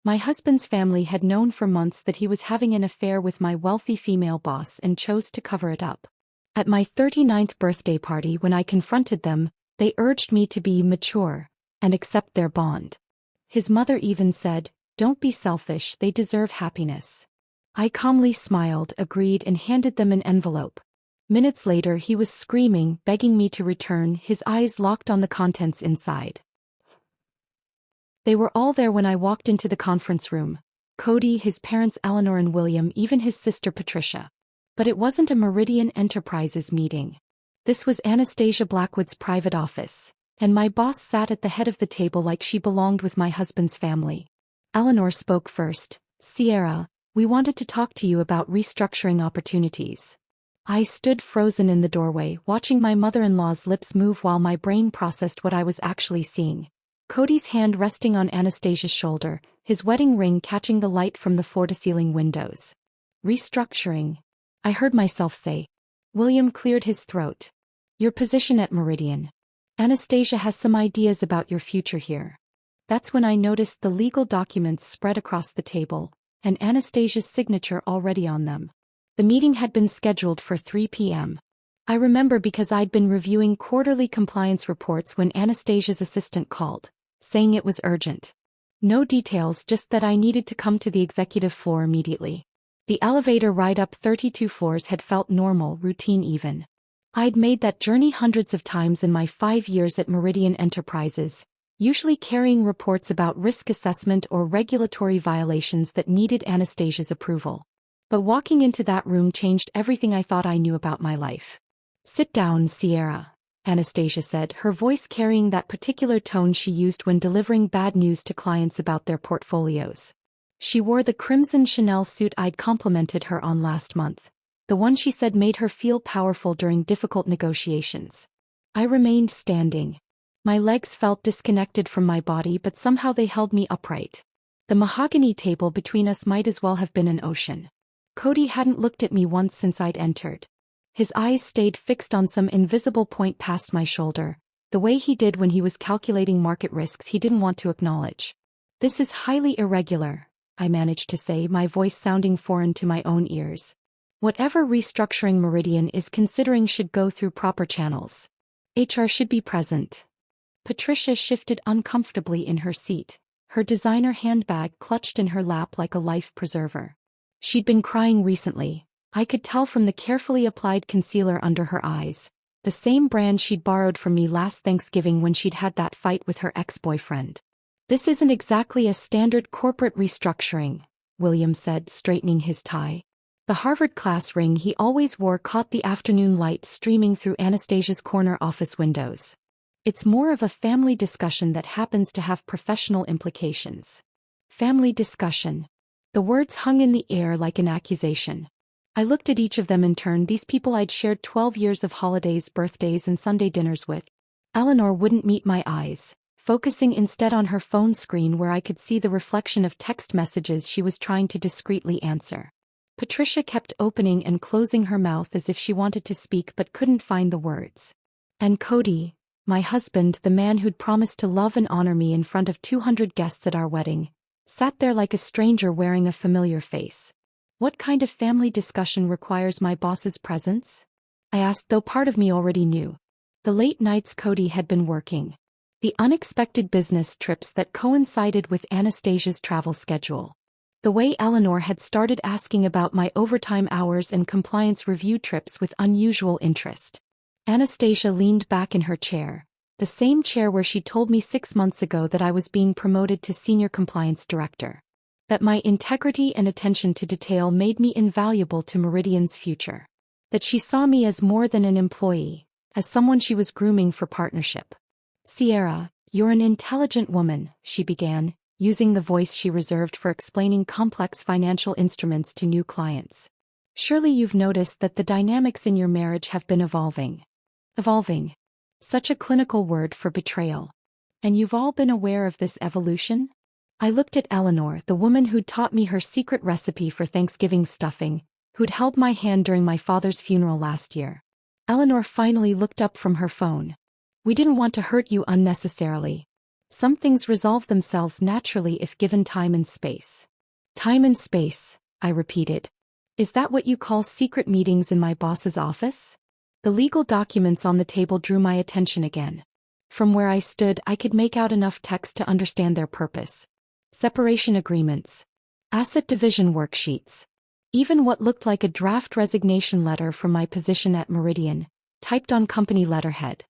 My husband's family had known for months that he was having an affair with my wealthy female boss and chose to cover it up. At my 39th birthday party when I confronted them, they urged me to be mature and accept their bond. His mother even said, "Don't be selfish, they deserve happiness." I calmly smiled, agreed, and handed them an envelope. Minutes later he was screaming, begging me to return, his eyes locked on the contents inside. They were all there when I walked into the conference room. Cody, his parents Eleanor and William, even his sister Patricia. But it wasn't a Meridian Enterprises meeting. This was Anastasia Blackwood's private office, and my boss sat at the head of the table like she belonged with my husband's family. Eleanor spoke first. "Sierra, we wanted to talk to you about restructuring opportunities." I stood frozen in the doorway, watching my mother-in-law's lips move while my brain processed what I was actually seeing. Cody's hand resting on Anastasia's shoulder, his wedding ring catching the light from the floor-to-ceiling windows. "Restructuring," I heard myself say. William cleared his throat. "Your position at Meridian. Anastasia has some ideas about your future here." That's when I noticed the legal documents spread across the table, and Anastasia's signature already on them. The meeting had been scheduled for 3 p.m. I remember because I'd been reviewing quarterly compliance reports when Anastasia's assistant called, saying it was urgent. No details, just that I needed to come to the executive floor immediately. The elevator ride up 32 floors had felt normal, routine even. I'd made that journey hundreds of times in my 5 years at Meridian Enterprises, usually carrying reports about risk assessment or regulatory violations that needed Anastasia's approval. But walking into that room changed everything I thought I knew about my life. "Sit down, Sierra," Anastasia said, her voice carrying that particular tone she used when delivering bad news to clients about their portfolios. She wore the crimson Chanel suit I'd complimented her on last month, the one she said made her feel powerful during difficult negotiations. I remained standing. My legs felt disconnected from my body, but somehow they held me upright. The mahogany table between us might as well have been an ocean. Cody hadn't looked at me once since I'd entered. His eyes stayed fixed on some invisible point past my shoulder, the way he did when he was calculating market risks he didn't want to acknowledge. "This is highly irregular," I managed to say, my voice sounding foreign to my own ears. "Whatever restructuring Meridian is considering should go through proper channels. HR should be present." Patricia shifted uncomfortably in her seat, her designer handbag clutched in her lap like a life preserver. She'd been crying recently. I could tell from the carefully applied concealer under her eyes, the same brand she'd borrowed from me last Thanksgiving when she'd had that fight with her ex-boyfriend. "This isn't exactly a standard corporate restructuring," William said, straightening his tie. The Harvard class ring he always wore caught the afternoon light streaming through Anastasia's corner office windows. "It's more of a family discussion that happens to have professional implications." Family discussion. The words hung in the air like an accusation. I looked at each of them in turn, these people I'd shared 12 years of holidays, birthdays, and Sunday dinners with. Eleanor wouldn't meet my eyes, focusing instead on her phone screen where I could see the reflection of text messages she was trying to discreetly answer. Patricia kept opening and closing her mouth as if she wanted to speak but couldn't find the words. And Cody, my husband, the man who'd promised to love and honor me in front of 200 guests at our wedding, sat there like a stranger wearing a familiar face. "What kind of family discussion requires my boss's presence?" I asked, though part of me already knew. The late nights Cody had been working. The unexpected business trips that coincided with Anastasia's travel schedule. The way Eleanor had started asking about my overtime hours and compliance review trips with unusual interest. Anastasia leaned back in her chair, the same chair where she told me 6 months ago that I was being promoted to senior compliance director. That my integrity and attention to detail made me invaluable to Meridian's future. That she saw me as more than an employee, as someone she was grooming for partnership. "Sierra, you're an intelligent woman," she began, using the voice she reserved for explaining complex financial instruments to new clients. "Surely you've noticed that the dynamics in your marriage have been evolving." Evolving. Such a clinical word for betrayal. "And you've all been aware of this evolution?" I looked at Eleanor, the woman who'd taught me her secret recipe for Thanksgiving stuffing, who'd held my hand during my father's funeral last year. Eleanor finally looked up from her phone. "We didn't want to hurt you unnecessarily," Some things resolve themselves naturally if given time and space. Time and space, I repeated. Is that what you call secret meetings in my boss's office? The legal documents on the table drew my attention again. From where I stood, I could make out enough text to understand their purpose. Separation agreements. Asset division worksheets. Even what looked like a draft resignation letter from my position at Meridian, typed on company letterhead.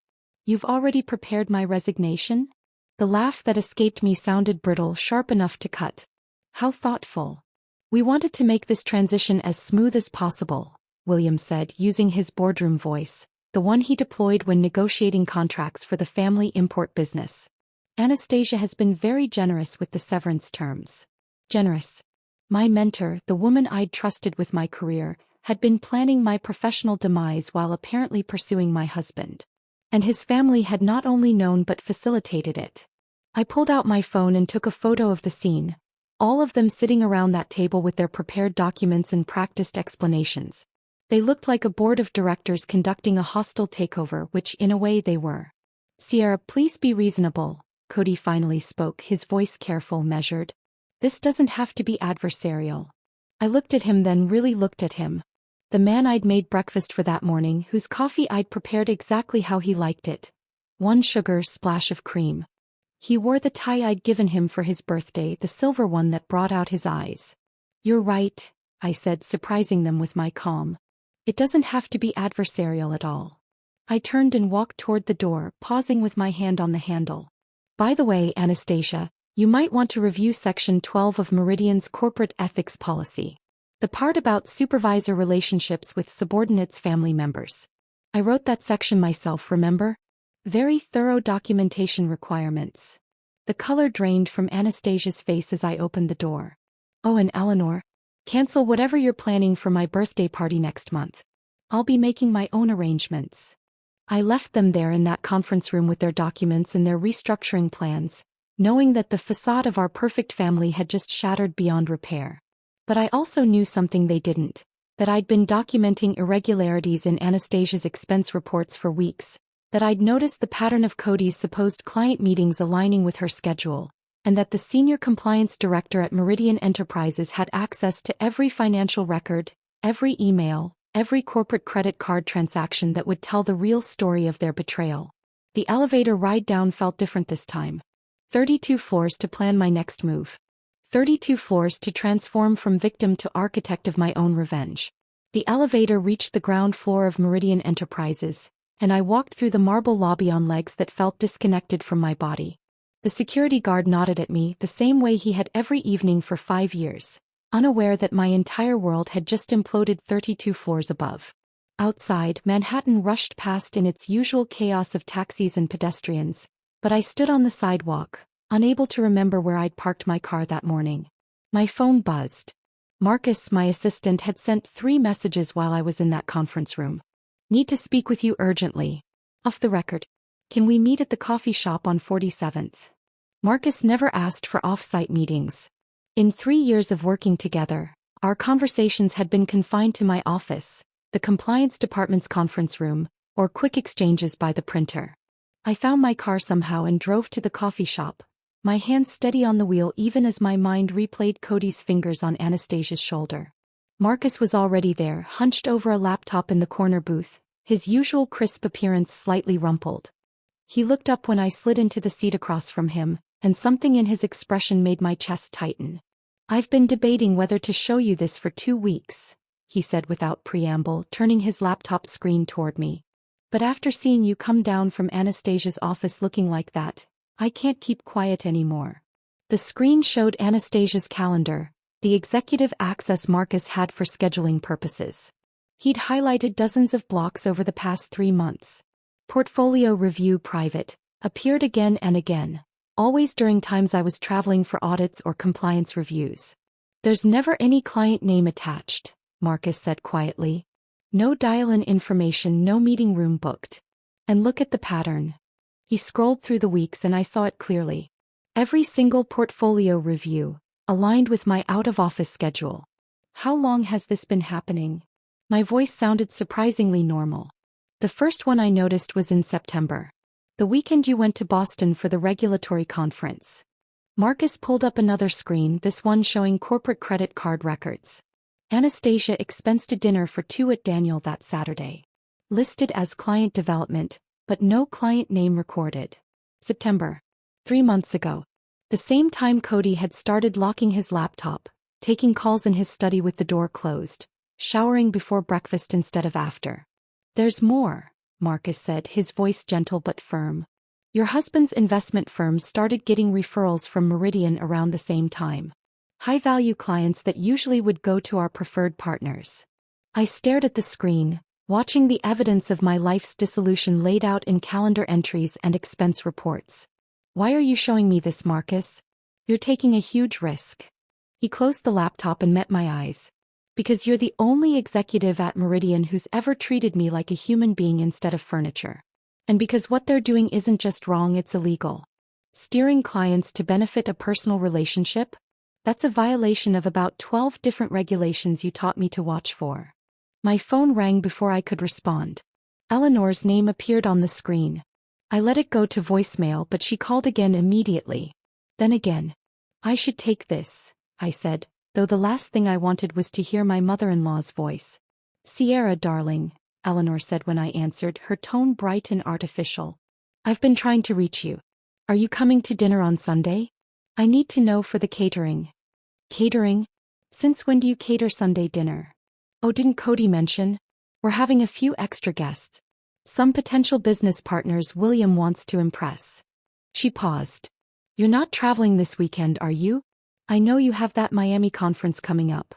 You've already prepared my resignation? The laugh that escaped me sounded brittle, sharp enough to cut. How thoughtful. We wanted to make this transition as smooth as possible, William said, using his boardroom voice, the one he deployed when negotiating contracts for the family import business. Anastasia has been very generous with the severance terms. Generous. My mentor, the woman I'd trusted with my career, had been planning my professional demise while apparently pursuing my husband. And his family had not only known but facilitated it. I pulled out my phone and took a photo of the scene, all of them sitting around that table with their prepared documents and practiced explanations. They looked like a board of directors conducting a hostile takeover, which in a way they were. Sierra, please be reasonable, Cody finally spoke, his voice careful, measured. This doesn't have to be adversarial. I looked at him, then really looked at him. The man I'd made breakfast for that morning, whose coffee I'd prepared exactly how he liked it. 1 sugar, splash of cream. He wore the tie I'd given him for his birthday, the silver one that brought out his eyes. You're right, I said, surprising them with my calm. It doesn't have to be adversarial at all. I turned and walked toward the door, pausing with my hand on the handle. By the way, Anastasia, you might want to review Section 12 of Meridian's corporate ethics policy. The part about supervisor relationships with subordinates' family members. I wrote that section myself, remember? Very thorough documentation requirements. The color drained from Anastasia's face as I opened the door. Oh, and Eleanor, cancel whatever you're planning for my birthday party next month. I'll be making my own arrangements. I left them there in that conference room with their documents and their restructuring plans, knowing that the facade of our perfect family had just shattered beyond repair. But I also knew something they didn't, that I'd been documenting irregularities in Anastasia's expense reports for weeks, that I'd noticed the pattern of Cody's supposed client meetings aligning with her schedule, and that the senior compliance director at Meridian Enterprises had access to every financial record, every email, every corporate credit card transaction that would tell the real story of their betrayal. The elevator ride down felt different this time. 32 floors to plan my next move. 32 floors to transform from victim to architect of my own revenge. The elevator reached the ground floor of Meridian Enterprises, and I walked through the marble lobby on legs that felt disconnected from my body. The security guard nodded at me the same way he had every evening for 5 years, unaware that my entire world had just imploded 32 floors above. Outside, Manhattan rushed past in its usual chaos of taxis and pedestrians, but I stood on the sidewalk, unable to remember where I'd parked my car that morning. My phone buzzed. Marcus, my assistant, had sent 3 messages while I was in that conference room. Need to speak with you urgently. Off the record. Can we meet at the coffee shop on 47th? Marcus never asked for off-site meetings. In 3 years of working together, our conversations had been confined to my office, the compliance department's conference room, or quick exchanges by the printer. I found my car somehow and drove to the coffee shop, my hands steady on the wheel even as my mind replayed Cody's fingers on Anastasia's shoulder. Marcus was already there, hunched over a laptop in the corner booth, his usual crisp appearance slightly rumpled. He looked up when I slid into the seat across from him, and something in his expression made my chest tighten. I've been debating whether to show you this for 2 weeks, he said without preamble, turning his laptop screen toward me. But after seeing you come down from Anastasia's office looking like that, I can't keep quiet anymore. The screen showed Anastasia's calendar, the executive access Marcus had for scheduling purposes. He'd highlighted dozens of blocks over the past 3 months. Portfolio review private appeared again and again, always during times I was traveling for audits or compliance reviews. There's never any client name attached, Marcus said quietly. No dial-in information, no meeting room booked. And look at the pattern. He scrolled through the weeks and I saw it clearly. Every single portfolio review, aligned with my out-of-office schedule. How long has this been happening? My voice sounded surprisingly normal. The first one I noticed was in September. The weekend you went to Boston for the regulatory conference. Marcus pulled up another screen, this one showing corporate credit card records. Anastasia expensed a dinner for two at Daniel that Saturday. Listed as client development, but no client name recorded. September. 3 months ago. The same time Cody had started locking his laptop, taking calls in his study with the door closed, showering before breakfast instead of after. There's more, Marcus said, his voice gentle but firm. Your husband's investment firm started getting referrals from Meridian around the same time. High-value clients that usually would go to our preferred partners. I stared at the screen, watching the evidence of my life's dissolution laid out in calendar entries and expense reports. Why are you showing me this, Marcus? You're taking a huge risk. He closed the laptop and met my eyes. Because you're the only executive at Meridian who's ever treated me like a human being instead of furniture. And because what they're doing isn't just wrong, it's illegal. Steering clients to benefit a personal relationship? That's a violation of about 12 different regulations you taught me to watch for. My phone rang before I could respond. Eleanor's name appeared on the screen. I let it go to voicemail, but she called again immediately. Then again. I should take this, I said, though the last thing I wanted was to hear my mother-in-law's voice. Sierra, darling, Eleanor said when I answered, her tone bright and artificial. I've been trying to reach you. Are you coming to dinner on Sunday? I need to know for the catering. Catering? Since when do you cater Sunday dinner? Oh, didn't Cody mention? We're having a few extra guests. Some potential business partners William wants to impress. She paused. You're not traveling this weekend, are you? I know you have that Miami conference coming up.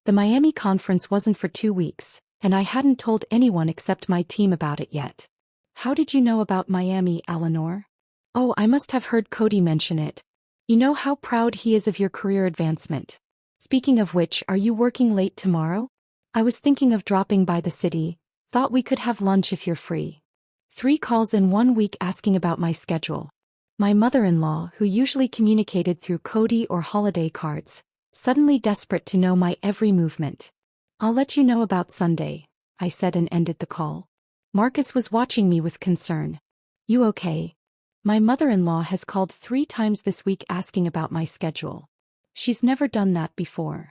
The Miami conference wasn't for 2 weeks, and I hadn't told anyone except my team about it yet. How did you know about Miami, Eleanor? Oh, I must have heard Cody mention it. You know how proud he is of your career advancement. Speaking of which, are you working late tomorrow? I was thinking of dropping by the city, thought we could have lunch if you're free. 3 calls in 1 week asking about my schedule. My mother-in-law, who usually communicated through Cody or holiday cards, suddenly desperate to know my every movement. I'll let you know about Sunday, I said and ended the call. Marcus was watching me with concern. You okay? My mother-in-law has called 3 times this week asking about my schedule. She's never done that before.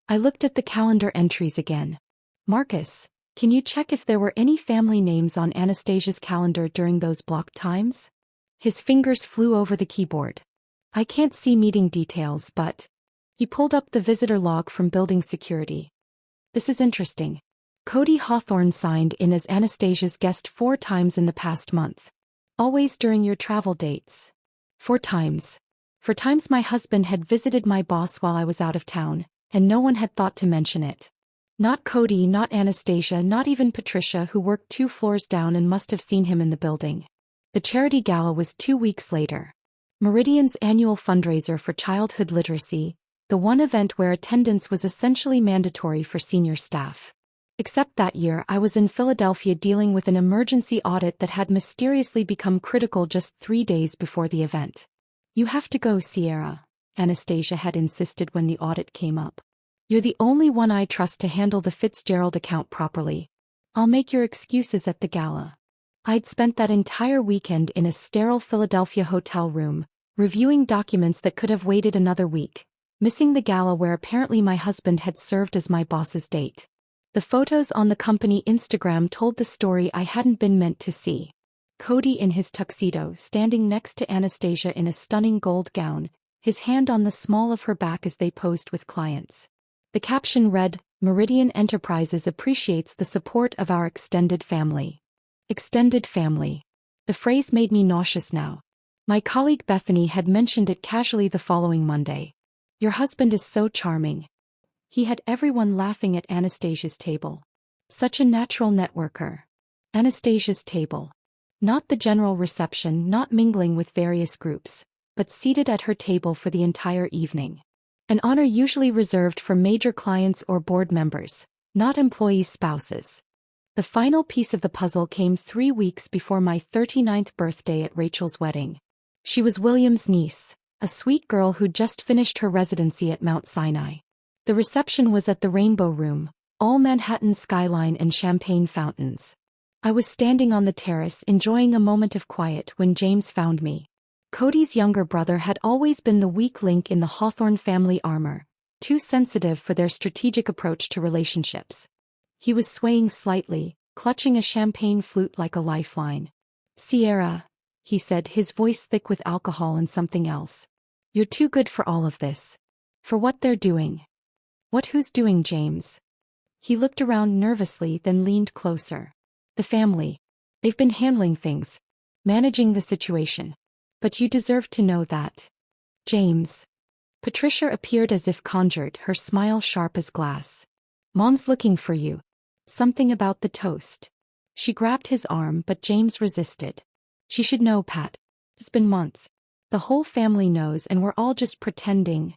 I looked at the calendar entries again. Marcus, can you check if there were any family names on Anastasia's calendar during those blocked times? His fingers flew over the keyboard. I can't see meeting details, but... He pulled up the visitor log from building security. This is interesting. Cody Hawthorne signed in as Anastasia's guest 4 times in the past month. Always during your travel dates. 4 times. 4 times my husband had visited my boss while I was out of town, and no one had thought to mention it. Not Cody, not Anastasia, not even Patricia, who worked 2 floors down and must have seen him in the building. The charity gala was 2 weeks later. Meridian's annual fundraiser for childhood literacy, the one event where attendance was essentially mandatory for senior staff. Except that year I was in Philadelphia dealing with an emergency audit that had mysteriously become critical just 3 days before the event. You have to go, Sierra, Anastasia had insisted when the audit came up. You're the only one I trust to handle the Fitzgerald account properly. I'll make your excuses at the gala. I'd spent that entire weekend in a sterile Philadelphia hotel room, reviewing documents that could have waited another week, missing the gala where apparently my husband had served as my boss's date. The photos on the company Instagram told the story I hadn't been meant to see. Cody in his tuxedo standing next to Anastasia in a stunning gold gown, his hand on the small of her back as they posed with clients. The caption read, Meridian Enterprises appreciates the support of our extended family. Extended family. The phrase made me nauseous now. My colleague Bethany had mentioned it casually the following Monday. Your husband is so charming. He had everyone laughing at Anastasia's table. Such a natural networker. Anastasia's table. Not the general reception, not mingling with various groups, but seated at her table for the entire evening. An honor usually reserved for major clients or board members, not employees' spouses. The final piece of the puzzle came 3 weeks before my 39th birthday at Rachel's wedding. She was William's niece, a sweet girl who'd just finished her residency at Mount Sinai. The reception was at the Rainbow Room, all Manhattan skyline and champagne fountains. I was standing on the terrace enjoying a moment of quiet when James found me. Cody's younger brother had always been the weak link in the Hawthorne family armor, too sensitive for their strategic approach to relationships. He was swaying slightly, clutching a champagne flute like a lifeline. "Sierra," he said, his voice thick with alcohol and something else. "You're too good for all of this. For what they're doing." "What who's doing, James?" He looked around nervously then leaned closer. "The family. They've been handling things. Managing the situation. But you deserve to know that." "James." Patricia appeared as if conjured, her smile sharp as glass. "Mom's looking for you. Something about the toast." She grabbed his arm but James resisted. "She should know, Pat. It's been months. The whole family knows and we're all just pretending."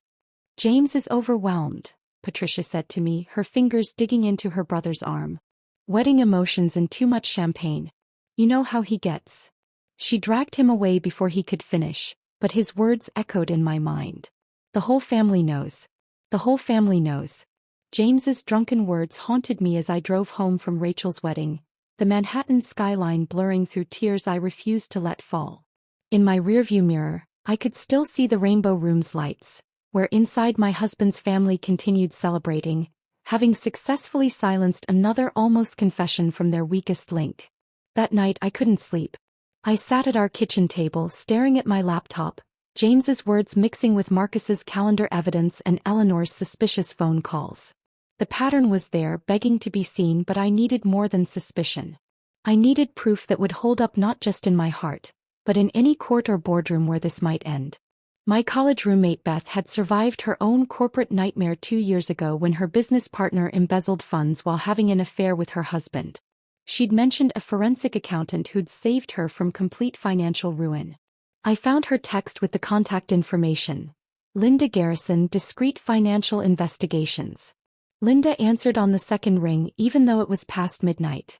"James is overwhelmed," Patricia said to me, her fingers digging into her brother's arm. "Wedding emotions and too much champagne. You know how he gets." She dragged him away before he could finish, but his words echoed in my mind. "The whole family knows. The whole family knows." James's drunken words haunted me as I drove home from Rachel's wedding, the Manhattan skyline blurring through tears I refused to let fall. In my rearview mirror, I could still see the Rainbow Room's lights, where inside my husband's family continued celebrating, having successfully silenced another almost confession from their weakest link. That night I couldn't sleep. I sat at our kitchen table staring at my laptop, James's words mixing with Marcus's calendar evidence and Eleanor's suspicious phone calls. The pattern was there, begging to be seen, but I needed more than suspicion. I needed proof that would hold up not just in my heart, but in any court or boardroom where this might end. My college roommate Beth had survived her own corporate nightmare 2 years ago when her business partner embezzled funds while having an affair with her husband. She'd mentioned a forensic accountant who'd saved her from complete financial ruin. I found her text with the contact information. Linda Garrison, Discreet Financial Investigations. Linda answered on the second ring even though it was past midnight.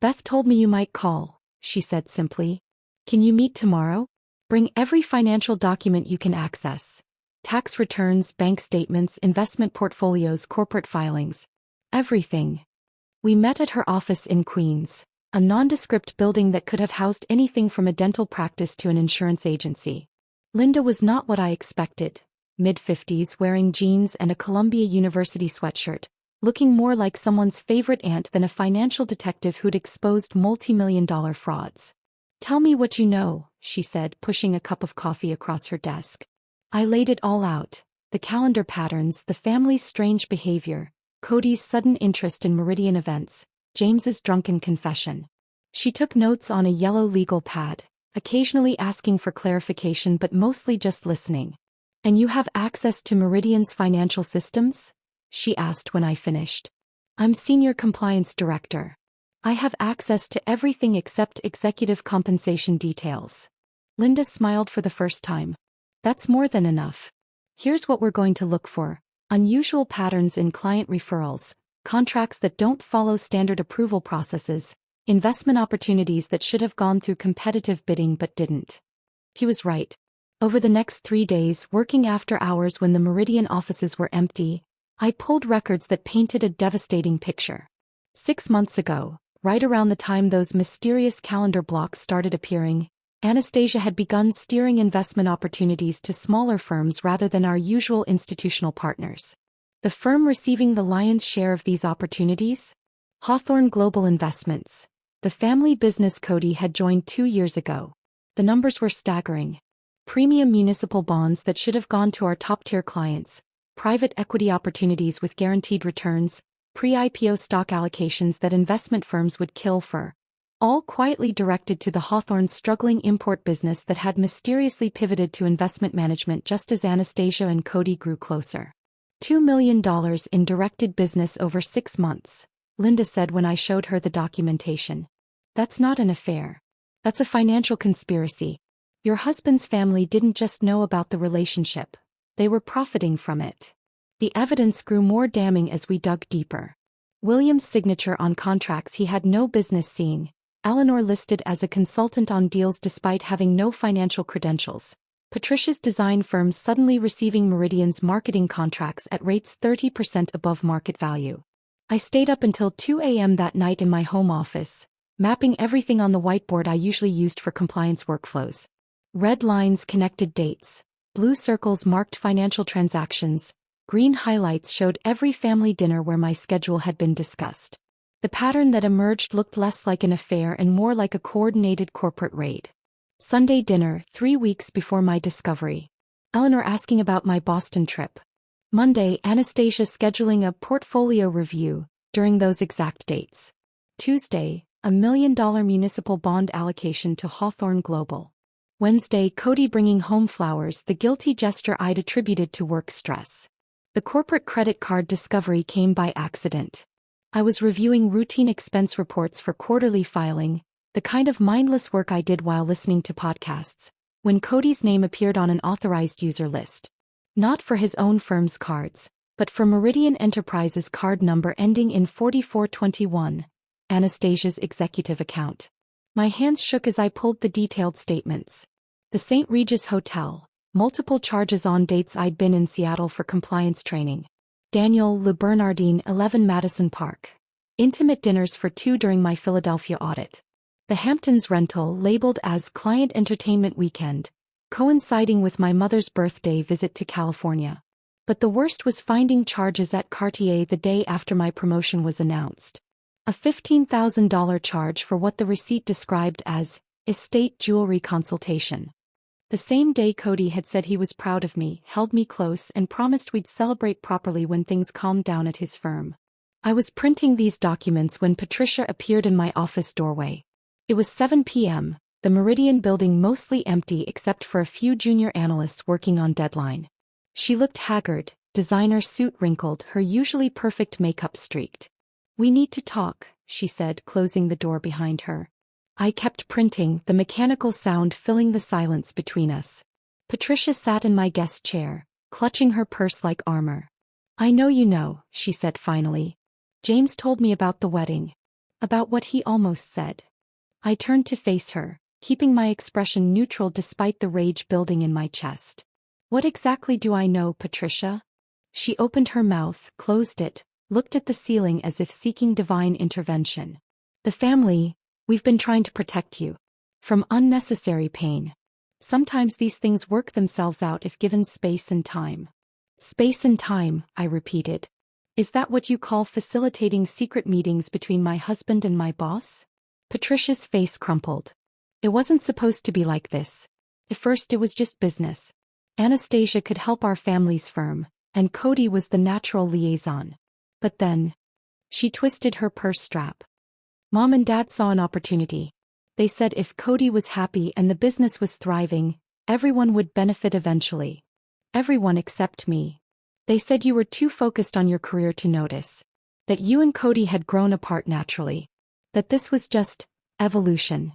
"Beth told me you might call," she said simply. "Can you meet tomorrow? Bring every financial document you can access. Tax returns, bank statements, investment portfolios, corporate filings. Everything." We met at her office in Queens, a nondescript building that could have housed anything from a dental practice to an insurance agency. Linda was not what I expected, mid-50s, wearing jeans and a Columbia University sweatshirt, looking more like someone's favorite aunt than a financial detective who'd exposed multi-million-dollar frauds. "Tell me what you know," she said, pushing a cup of coffee across her desk. I laid it all out: the calendar patterns, the family's strange behavior, Cody's sudden interest in Meridian events, James's drunken confession. She took notes on a yellow legal pad, occasionally asking for clarification but mostly just listening. "And you have access to Meridian's financial systems?" she asked when I finished. "I'm Senior Compliance Director. I have access to everything except executive compensation details." Linda smiled for the first time. "That's more than enough. Here's what we're going to look for: unusual patterns in client referrals, contracts that don't follow standard approval processes, investment opportunities that should have gone through competitive bidding but didn't." He was right. Over the next 3 days, working after hours when the Meridian offices were empty, I pulled records that painted a devastating picture. 6 months ago, right around the time those mysterious calendar blocks started appearing, Anastasia had begun steering investment opportunities to smaller firms rather than our usual institutional partners. The firm receiving the lion's share of these opportunities? Hawthorne Global Investments, the family business Cody had joined 2 years ago. The numbers were staggering. Premium municipal bonds that should have gone to our top-tier clients, private equity opportunities with guaranteed returns, pre-IPO stock allocations that investment firms would kill for, all quietly directed to the Hawthorne's struggling import business that had mysteriously pivoted to investment management just as Anastasia and Cody grew closer. $2 million in directed business over 6 months, Linda said when I showed her the documentation. "That's not an affair. That's a financial conspiracy. Your husband's family didn't just know about the relationship. They were profiting from it." The evidence grew more damning as we dug deeper. William's signature on contracts he had no business seeing, Eleanor listed as a consultant on deals despite having no financial credentials, Patricia's design firm suddenly receiving Meridian's marketing contracts at rates 30% above market value. I stayed up until 2 a.m. that night in my home office, mapping everything on the whiteboard I usually used for compliance workflows. Red lines connected dates. Blue circles marked financial transactions. Green highlights showed every family dinner where my schedule had been discussed. The pattern that emerged looked less like an affair and more like a coordinated corporate raid. Sunday dinner, 3 weeks before my discovery. Eleanor asking about my Boston trip. Monday, Anastasia scheduling a portfolio review during those exact dates. Tuesday, $1 million municipal bond allocation to Hawthorne Global. Wednesday, Cody bringing home flowers, the guilty gesture I'd attributed to work stress. The corporate credit card discovery came by accident. I was reviewing routine expense reports for quarterly filing, the kind of mindless work I did while listening to podcasts, when Cody's name appeared on an authorized user list. Not for his own firm's cards, but for Meridian Enterprises card number ending in 4421, Anastasia's executive account. My hands shook as I pulled the detailed statements. The St. Regis Hotel, multiple charges on dates I'd been in Seattle for compliance training. Daniel Le Bernardine, 11 Madison Park. Intimate dinners for 2 during my Philadelphia audit. The Hamptons rental labeled as Client Entertainment Weekend, coinciding with my mother's birthday visit to California. But the worst was finding charges at Cartier the day after my promotion was announced. A $15,000 charge for what the receipt described as estate jewelry consultation. The same day Cody had said he was proud of me, held me close and promised we'd celebrate properly when things calmed down at his firm. I was printing these documents when Patricia appeared in my office doorway. It was 7 p.m., the Meridian building mostly empty except for a few junior analysts working on deadline. She looked haggard, designer suit wrinkled, her usually perfect makeup streaked. "We need to talk," she said, closing the door behind her. I kept printing, the mechanical sound filling the silence between us. Patricia sat in my guest chair, clutching her purse like armor. "I know you know," she said finally. "James told me about the wedding. About what he almost said." I turned to face her, keeping my expression neutral despite the rage building in my chest. "What exactly do I know, Patricia?" She opened her mouth, closed it, looked at the ceiling as if seeking divine intervention. "The family, we've been trying to protect you from unnecessary pain. Sometimes these things work themselves out if given space and time." "Space and time," I repeated. "Is that what you call facilitating secret meetings between my husband and my boss?" Patricia's face crumpled. "It wasn't supposed to be like this. At first it was just business. Anastasia could help our family's firm, and Cody was the natural liaison. But then..." She twisted her purse strap. "Mom and Dad saw an opportunity. They said if Cody was happy and the business was thriving, everyone would benefit eventually. Everyone except me. They said you were too focused on your career to notice. That you and Cody had grown apart naturally. That this was just evolution."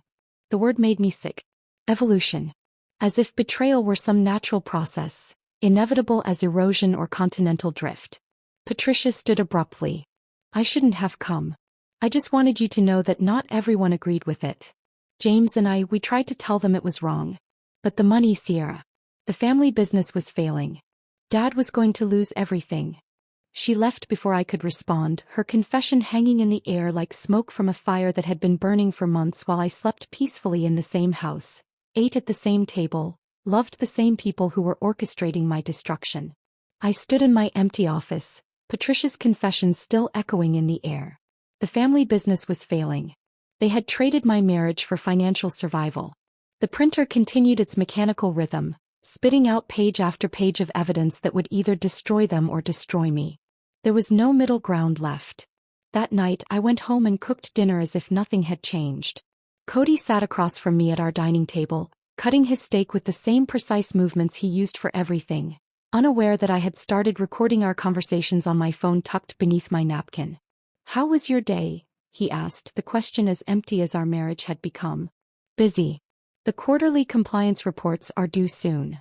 The word made me sick. Evolution. As if betrayal were some natural process, inevitable as erosion or continental drift. Patricia stood abruptly. "I shouldn't have come. I just wanted you to know that not everyone agreed with it. James and I, we tried to tell them it was wrong. But the money, Sierra. The family business was failing. Dad was going to lose everything." She left before I could respond, her confession hanging in the air like smoke from a fire that had been burning for months while I slept peacefully in the same house, ate at the same table, loved the same people who were orchestrating my destruction. I stood in my empty office, Patricia's confession still echoing in the air. The family business was failing. They had traded my marriage for financial survival. The printer continued its mechanical rhythm, spitting out page after page of evidence that would either destroy them or destroy me. There was no middle ground left. That night I went home and cooked dinner as if nothing had changed. Cody sat across from me at our dining table, cutting his steak with the same precise movements he used for everything, unaware that I had started recording our conversations on my phone tucked beneath my napkin. "How was your day?" he asked, the question as empty as our marriage had become. "Busy. The quarterly compliance reports are due soon."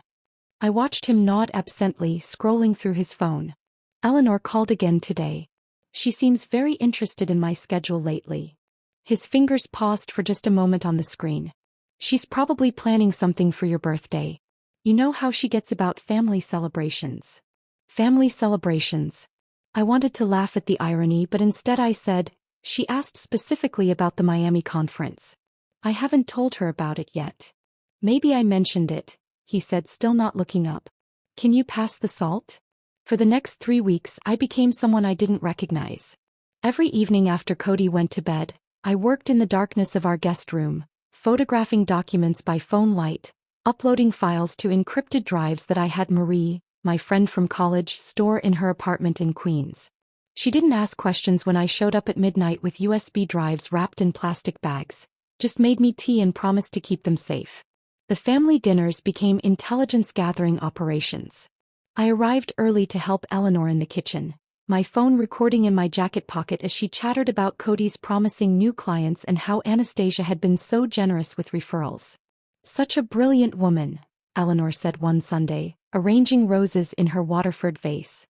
I watched him nod absently, scrolling through his phone. "Eleanor called again today. She seems very interested in my schedule lately." His fingers paused for just a moment on the screen. "She's probably planning something for your birthday. You know how she gets about family celebrations." Family celebrations. I wanted to laugh at the irony, but instead I said, She asked specifically about the Miami conference. I haven't told her about it yet. Maybe I mentioned it, he said, still not looking up. Can you pass the salt? For the next 3 weeks I became someone I didn't recognize. Every evening after Cody went to bed, I worked in the darkness of our guest room, photographing documents by phone light, uploading files to encrypted drives that I had Marie, my friend from college, store in her apartment in Queens. She didn't ask questions when I showed up at midnight with USB drives wrapped in plastic bags, just made me tea and promised to keep them safe. The family dinners became intelligence-gathering operations. I arrived early to help Eleanor in the kitchen, my phone recording in my jacket pocket as she chattered about Cody's promising new clients and how Anastasia had been so generous with referrals. Such a brilliant woman, Eleanor said one Sunday, arranging roses in her Waterford vase.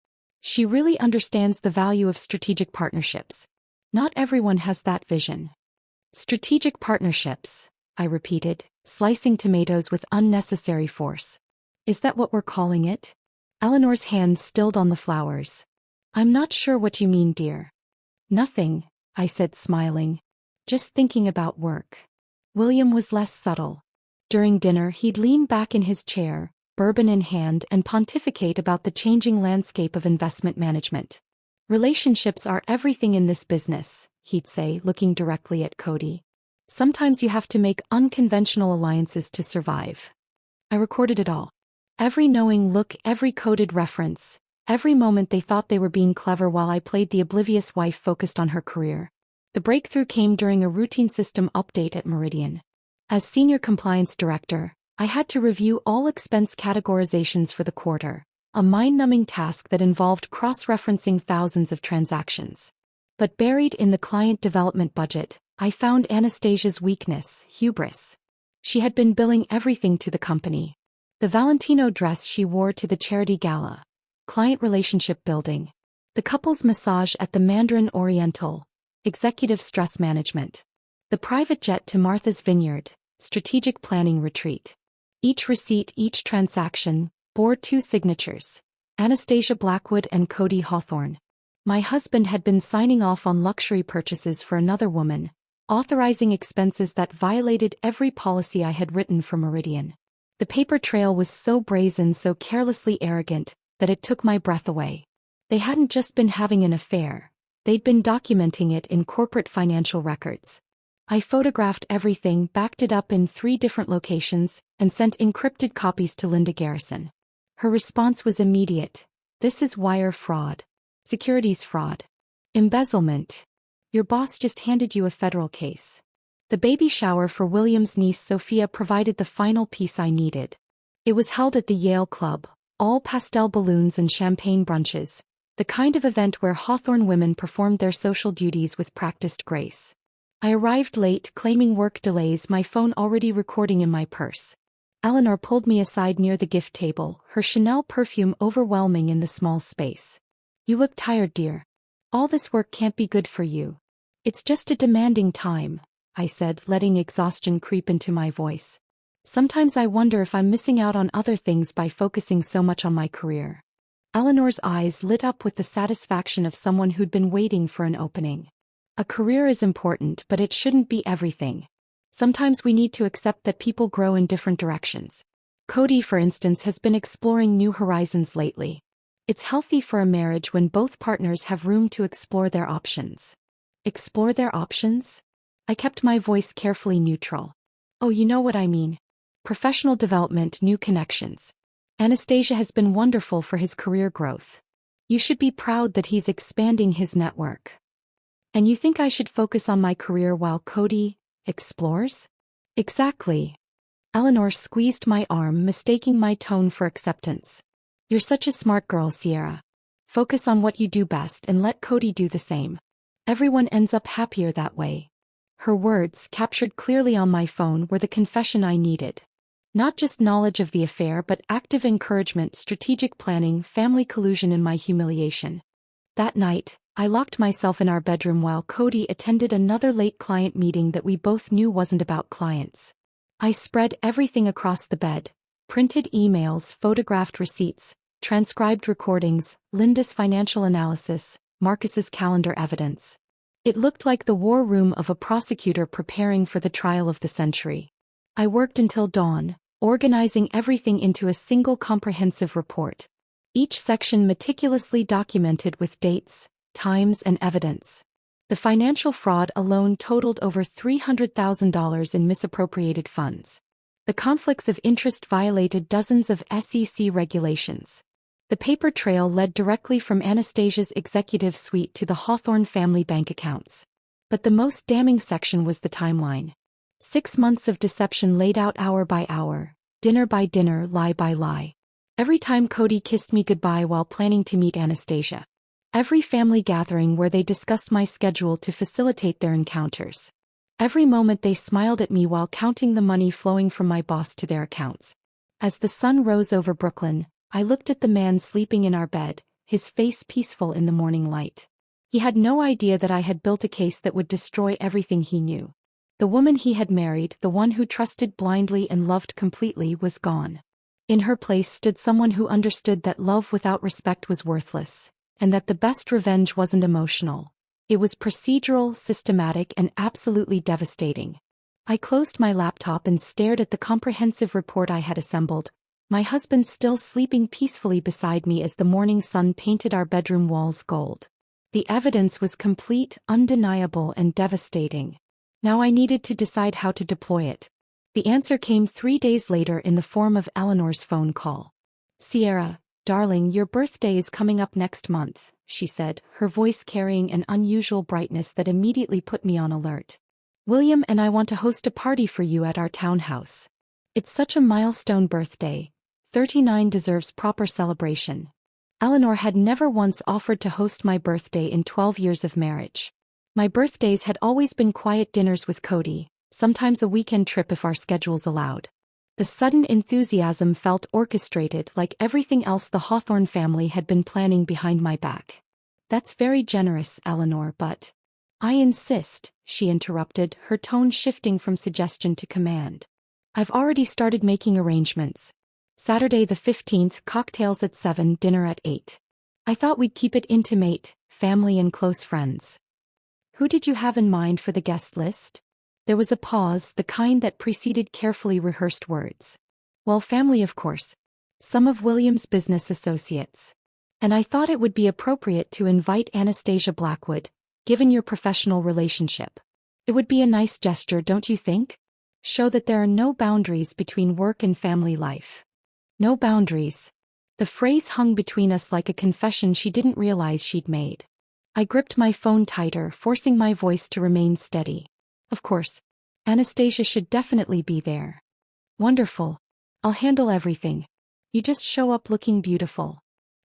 She really understands the value of strategic partnerships. Not everyone has that vision. Strategic partnerships, I repeated, slicing tomatoes with unnecessary force. Is that what we're calling it? Eleanor's hand stilled on the flowers. I'm not sure what you mean, dear. Nothing, I said, smiling. Just thinking about work. William was less subtle. During dinner he'd lean back in his chair, bourbon in hand, and pontificate about the changing landscape of investment management. Relationships are everything in this business, he'd say, looking directly at Cody. Sometimes you have to make unconventional alliances to survive. I recorded it all. Every knowing look, every coded reference, every moment they thought they were being clever while I played the oblivious wife focused on her career. The breakthrough came during a routine system update at Meridian. As senior compliance director, I had to review all expense categorizations for the quarter, a mind-numbing task that involved cross-referencing thousands of transactions. But buried in the client development budget, I found Anastasia's weakness, hubris. She had been billing everything to the company. The Valentino dress she wore to the charity gala, client relationship building, the couple's massage at the Mandarin Oriental, executive stress management, the private jet to Martha's Vineyard, strategic planning retreat. Each receipt, each transaction, bore 2 signatures, Anastasia Blackwood and Cody Hawthorne. My husband had been signing off on luxury purchases for another woman, authorizing expenses that violated every policy I had written for Meridian. The paper trail was so brazen, so carelessly arrogant, that it took my breath away. They hadn't just been having an affair, they'd been documenting it in corporate financial records. I photographed everything, backed it up in 3 different locations, and sent encrypted copies to Linda Garrison. Her response was immediate. This is wire fraud. Securities fraud. Embezzlement. Your boss just handed you a federal case. The baby shower for William's niece Sophia provided the final piece I needed. It was held at the Yale Club, all pastel balloons and champagne brunches, the kind of event where Hawthorne women performed their social duties with practiced grace. I arrived late, claiming work delays, my phone already recording in my purse. Eleanor pulled me aside near the gift table, her Chanel perfume overwhelming in the small space. You look tired, dear. All this work can't be good for you. It's just a demanding time, I said, letting exhaustion creep into my voice. Sometimes I wonder if I'm missing out on other things by focusing so much on my career. Eleanor's eyes lit up with the satisfaction of someone who'd been waiting for an opening. A career is important, but it shouldn't be everything. Sometimes we need to accept that people grow in different directions. Cody, for instance, has been exploring new horizons lately. It's healthy for a marriage when both partners have room to explore their options. Explore their options? I kept my voice carefully neutral. Oh, you know what I mean. Professional development, new connections. Anastasia has been wonderful for his career growth. You should be proud that he's expanding his network. And you think I should focus on my career while Cody explores? Exactly. Eleanor squeezed my arm, mistaking my tone for acceptance. You're such a smart girl, Sierra. Focus on what you do best and let Cody do the same. Everyone ends up happier that way. Her words, captured clearly on my phone, were the confession I needed. Not just knowledge of the affair, but active encouragement, strategic planning, family collusion in my humiliation. That night, I locked myself in our bedroom while Cody attended another late client meeting that we both knew wasn't about clients. I spread everything across the bed. Printed emails, photographed receipts, transcribed recordings, Linda's financial analysis, Marcus's calendar evidence. It looked like the war room of a prosecutor preparing for the trial of the century. I worked until dawn, organizing everything into a single comprehensive report. Each section meticulously documented with dates, times, and evidence. The financial fraud alone totaled over $300,000 in misappropriated funds. The conflicts of interest violated dozens of SEC regulations. The paper trail led directly from Anastasia's executive suite to the Hawthorne family bank accounts. But the most damning section was the timeline. 6 months of deception laid out hour by hour, dinner by dinner, lie by lie. Every time Cody kissed me goodbye while planning to meet Anastasia. Every family gathering where they discussed my schedule to facilitate their encounters. Every moment they smiled at me while counting the money flowing from my boss to their accounts. As the sun rose over Brooklyn, I looked at the man sleeping in our bed, his face peaceful in the morning light. He had no idea that I had built a case that would destroy everything he knew. The woman he had married, the one who trusted blindly and loved completely, was gone. In her place stood someone who understood that love without respect was worthless, and that the best revenge wasn't emotional. It was procedural, systematic, and absolutely devastating. I closed my laptop and stared at the comprehensive report I had assembled, my husband still sleeping peacefully beside me as the morning sun painted our bedroom walls gold. The evidence was complete, undeniable, and devastating. Now I needed to decide how to deploy it. The answer came 3 days later in the form of Eleanor's phone call. "Sierra, darling, your birthday is coming up next month," she said, her voice carrying an unusual brightness that immediately put me on alert. "William and I want to host a party for you at our townhouse. It's such a milestone birthday. 39 deserves proper celebration." Eleanor had never once offered to host my birthday in 12 years of marriage. My birthdays had always been quiet dinners with Cody, sometimes a weekend trip if our schedules allowed. The sudden enthusiasm felt orchestrated, like everything else the Hawthorne family had been planning behind my back. "That's very generous, Eleanor, but—" "I insist," she interrupted, her tone shifting from suggestion to command. "I've already started making arrangements. Saturday the 15th, cocktails at 7, dinner at 8. I thought we'd keep it intimate, family and close friends." "Who did you have in mind for the guest list?" There was a pause, the kind that preceded carefully rehearsed words. "Well, family, of course. Some of William's business associates. And I thought it would be appropriate to invite Anastasia Blackwood, given your professional relationship. It would be a nice gesture, don't you think? Show that there are no boundaries between work and family life." No boundaries. The phrase hung between us like a confession she didn't realize she'd made. I gripped my phone tighter, forcing my voice to remain steady. "Of course. Anastasia should definitely be there." "Wonderful. I'll handle everything. You just show up looking beautiful."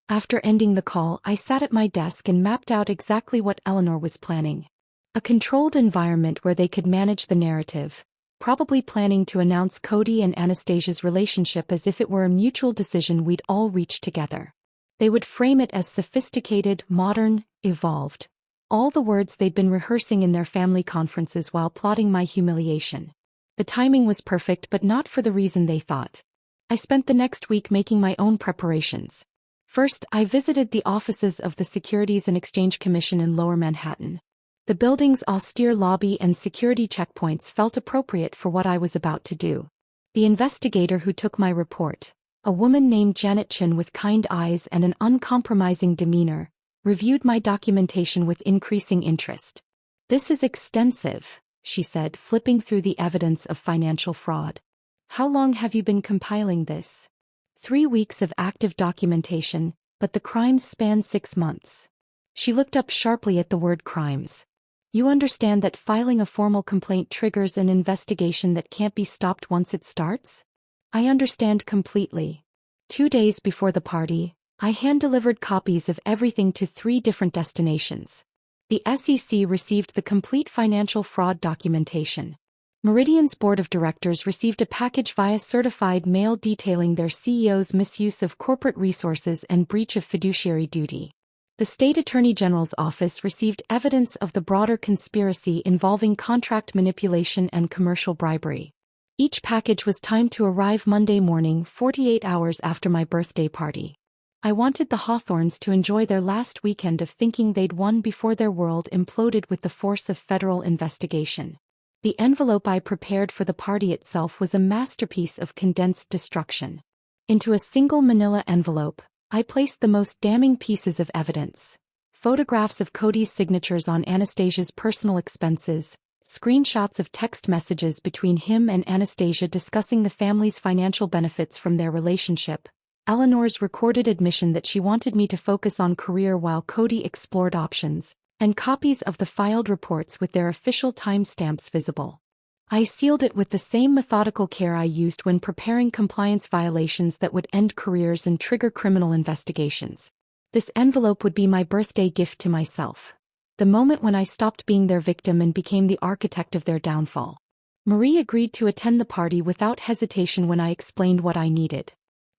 After ending the call, I sat at my desk and mapped out exactly what Eleanor was planning. A controlled environment where they could manage the narrative, probably planning to announce Cody and Anastasia's relationship as if it were a mutual decision we'd all reached together. They would frame it as sophisticated, modern, evolved. All the words they'd been rehearsing in their family conferences while plotting my humiliation. The timing was perfect, but not for the reason they thought. I spent the next week making my own preparations. First, I visited the offices of the Securities and Exchange Commission in Lower Manhattan. The building's austere lobby and security checkpoints felt appropriate for what I was about to do. The investigator who took my report, a woman named Janet Chin with kind eyes and an uncompromising demeanor, reviewed my documentation with increasing interest. "This is extensive," she said, flipping through the evidence of financial fraud. "How long have you been compiling this?" 3 weeks of active documentation, but the crimes span 6 months. She looked up sharply at the word crimes. "You understand that filing a formal complaint triggers an investigation that can't be stopped once it starts?" "I understand completely." 2 days before the party, I hand-delivered copies of everything to 3 different destinations. The SEC received the complete financial fraud documentation. Meridian's board of directors received a package via certified mail detailing their CEO's misuse of corporate resources and breach of fiduciary duty. The State Attorney General's office received evidence of the broader conspiracy involving contract manipulation and commercial bribery. Each package was timed to arrive Monday morning, 48 hours after my birthday party. I wanted the Hawthorns to enjoy their last weekend of thinking they'd won before their world imploded with the force of federal investigation. The envelope I prepared for the party itself was a masterpiece of condensed destruction. Into a single manila envelope, I placed the most damning pieces of evidence. Photographs of Cody's signatures on Anastasia's personal expenses, screenshots of text messages between him and Anastasia discussing the family's financial benefits from their relationship, Eleanor's recorded admission that she wanted me to focus on career while Cody explored options, and copies of the filed reports with their official timestamps visible. I sealed it with the same methodical care I used when preparing compliance violations that would end careers and trigger criminal investigations. This envelope would be my birthday gift to myself. The moment when I stopped being their victim and became the architect of their downfall. Marie agreed to attend the party without hesitation when I explained what I needed.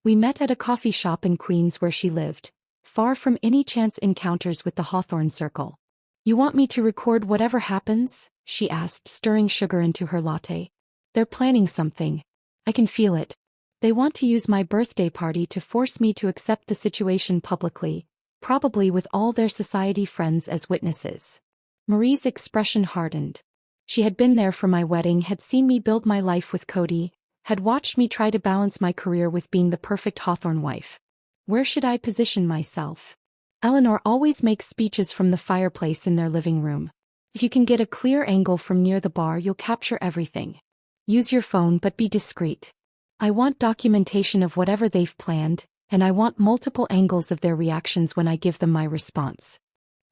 We met at a coffee shop in Queens where she lived, far from any chance encounters with the Hawthorne circle. "You want me to record whatever happens?" she asked, stirring sugar into her latte. "They're planning something. I can feel it. They want to use my birthday party to force me to accept the situation publicly, probably with all their society friends as witnesses." Marie's expression hardened. She had been there for my wedding, had seen me build my life with Cody, had watched me try to balance my career with being the perfect Hawthorne wife. Where should I position myself? Eleanor always makes speeches from the fireplace in their living room. If you can get a clear angle from near the bar, you'll capture everything. Use your phone, but be discreet. I want documentation of whatever they've planned, and I want multiple angles of their reactions when I give them my response.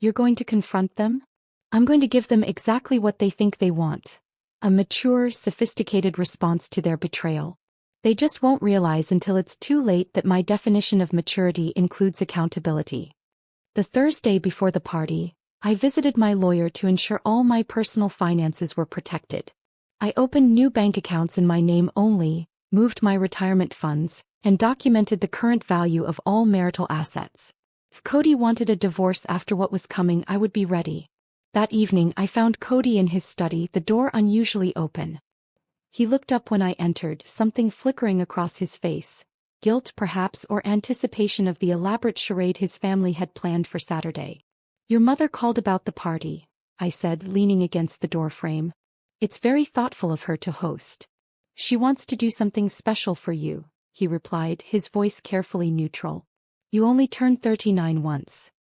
You're going to confront them? I'm going to give them exactly what they think they want. A mature, sophisticated response to their betrayal. They just won't realize until it's too late that my definition of maturity includes accountability. The Thursday before the party, I visited my lawyer to ensure all my personal finances were protected. I opened new bank accounts in my name only, moved my retirement funds, and documented the current value of all marital assets. If Cody wanted a divorce after what was coming, I would be ready. That evening I found Cody in his study, the door unusually open. He looked up when I entered, something flickering across his face. Guilt perhaps, or anticipation of the elaborate charade his family had planned for Saturday. "Your mother called about the party," I said, leaning against the doorframe. "It's very thoughtful of her to host. She wants to do something special for you," he replied, his voice carefully neutral. "You only turned 39 once."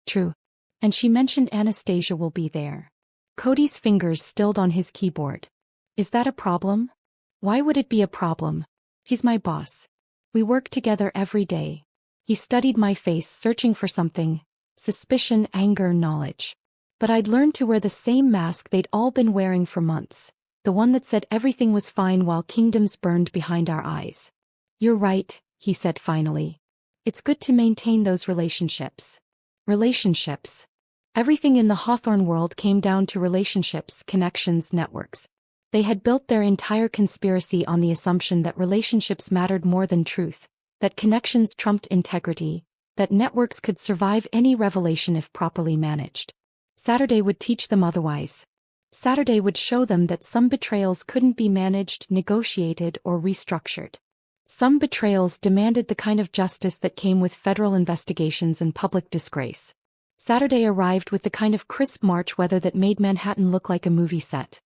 "True. And she mentioned Anastasia will be there." Cody's fingers stilled on his keyboard. "Is that a problem?" "Why would it be a problem? He's my boss. We work together every day." He studied my face, searching for something. Suspicion, anger, knowledge. But I'd learned to wear the same mask they'd all been wearing for months. The one that said everything was fine while kingdoms burned behind our eyes. "You're right," he said finally. "It's good to maintain those relationships." Relationships. Everything in the Hawthorne world came down to relationships, connections, networks. They had built their entire conspiracy on the assumption that relationships mattered more than truth, that connections trumped integrity, that networks could survive any revelation if properly managed. Saturday would teach them otherwise. Saturday would show them that some betrayals couldn't be managed, negotiated, or restructured. Some betrayals demanded the kind of justice that came with federal investigations and public disgrace. Saturday arrived with the kind of crisp March weather that made Manhattan look like a movie set.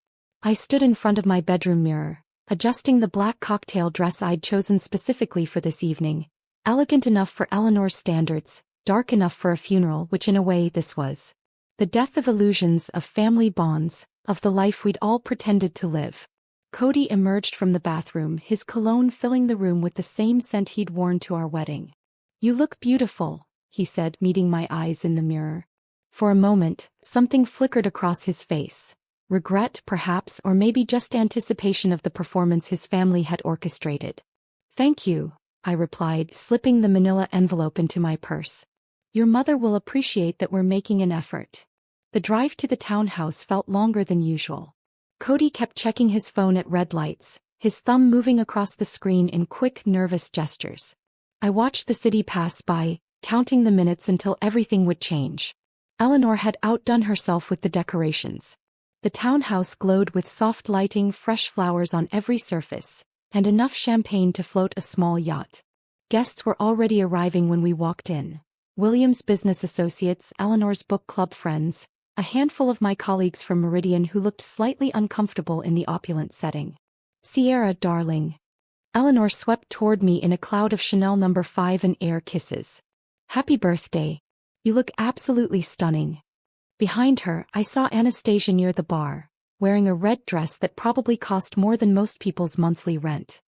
I stood in front of my bedroom mirror, adjusting the black cocktail dress I'd chosen specifically for this evening, elegant enough for Eleanor's standards, dark enough for a funeral, which in a way this was. The death of illusions, of family bonds, of the life we'd all pretended to live. Cody emerged from the bathroom, his cologne filling the room with the same scent he'd worn to our wedding. "You look beautiful," he said, meeting my eyes in the mirror. For a moment, something flickered across his face. Regret, perhaps, or maybe just anticipation of the performance his family had orchestrated. "Thank you," I replied, slipping the manila envelope into my purse. "Your mother will appreciate that we're making an effort." The drive to the townhouse felt longer than usual. Cody kept checking his phone at red lights, his thumb moving across the screen in quick, nervous gestures. I watched the city pass by, counting the minutes until everything would change. Eleanor had outdone herself with the decorations. The townhouse glowed with soft lighting, fresh flowers on every surface, and enough champagne to float a small yacht. Guests were already arriving when we walked in. William's business associates, Eleanor's book club friends, a handful of my colleagues from Meridian who looked slightly uncomfortable in the opulent setting. "Sierra, darling." Eleanor swept toward me in a cloud of Chanel No. 5 and air kisses. "Happy birthday. You look absolutely stunning." Behind her, I saw Anastasia near the bar, wearing a red dress that probably cost more than most people's monthly rent.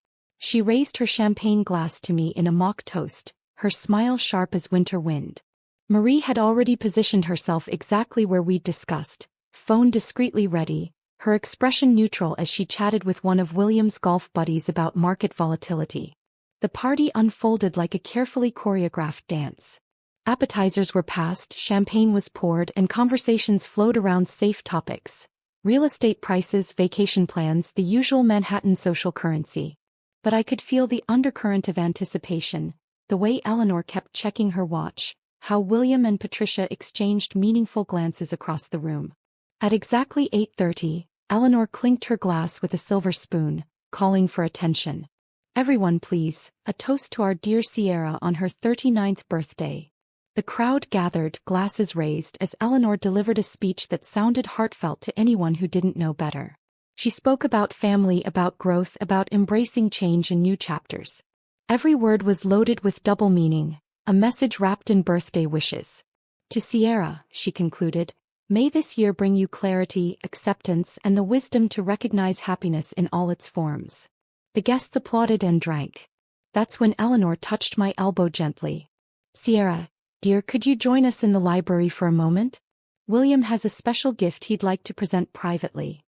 She raised her champagne glass to me in a mock toast, her smile sharp as winter wind. Marie had already positioned herself exactly where we'd discussed, phone discreetly ready, her expression neutral as she chatted with one of William's golf buddies about market volatility. The party unfolded like a carefully choreographed dance. Appetizers were passed, champagne was poured, and conversations flowed around safe topics. Real estate prices, vacation plans, the usual Manhattan social currency. But I could feel the undercurrent of anticipation, the way Eleanor kept checking her watch, how William and Patricia exchanged meaningful glances across the room. At exactly 8:30, Eleanor clinked her glass with a silver spoon, calling for attention. "Everyone please, a toast to our dear Sierra on her 39th birthday." The crowd gathered, glasses raised, as Eleanor delivered a speech that sounded heartfelt to anyone who didn't know better. She spoke about family, about growth, about embracing change and new chapters. Every word was loaded with double meaning, a message wrapped in birthday wishes. "To Sierra," she concluded, "may this year bring you clarity, acceptance, and the wisdom to recognize happiness in all its forms." The guests applauded and drank. That's when Eleanor touched my elbow gently. "Sierra, dear, could you join us in the library for a moment? William has a special gift he'd like to present privately."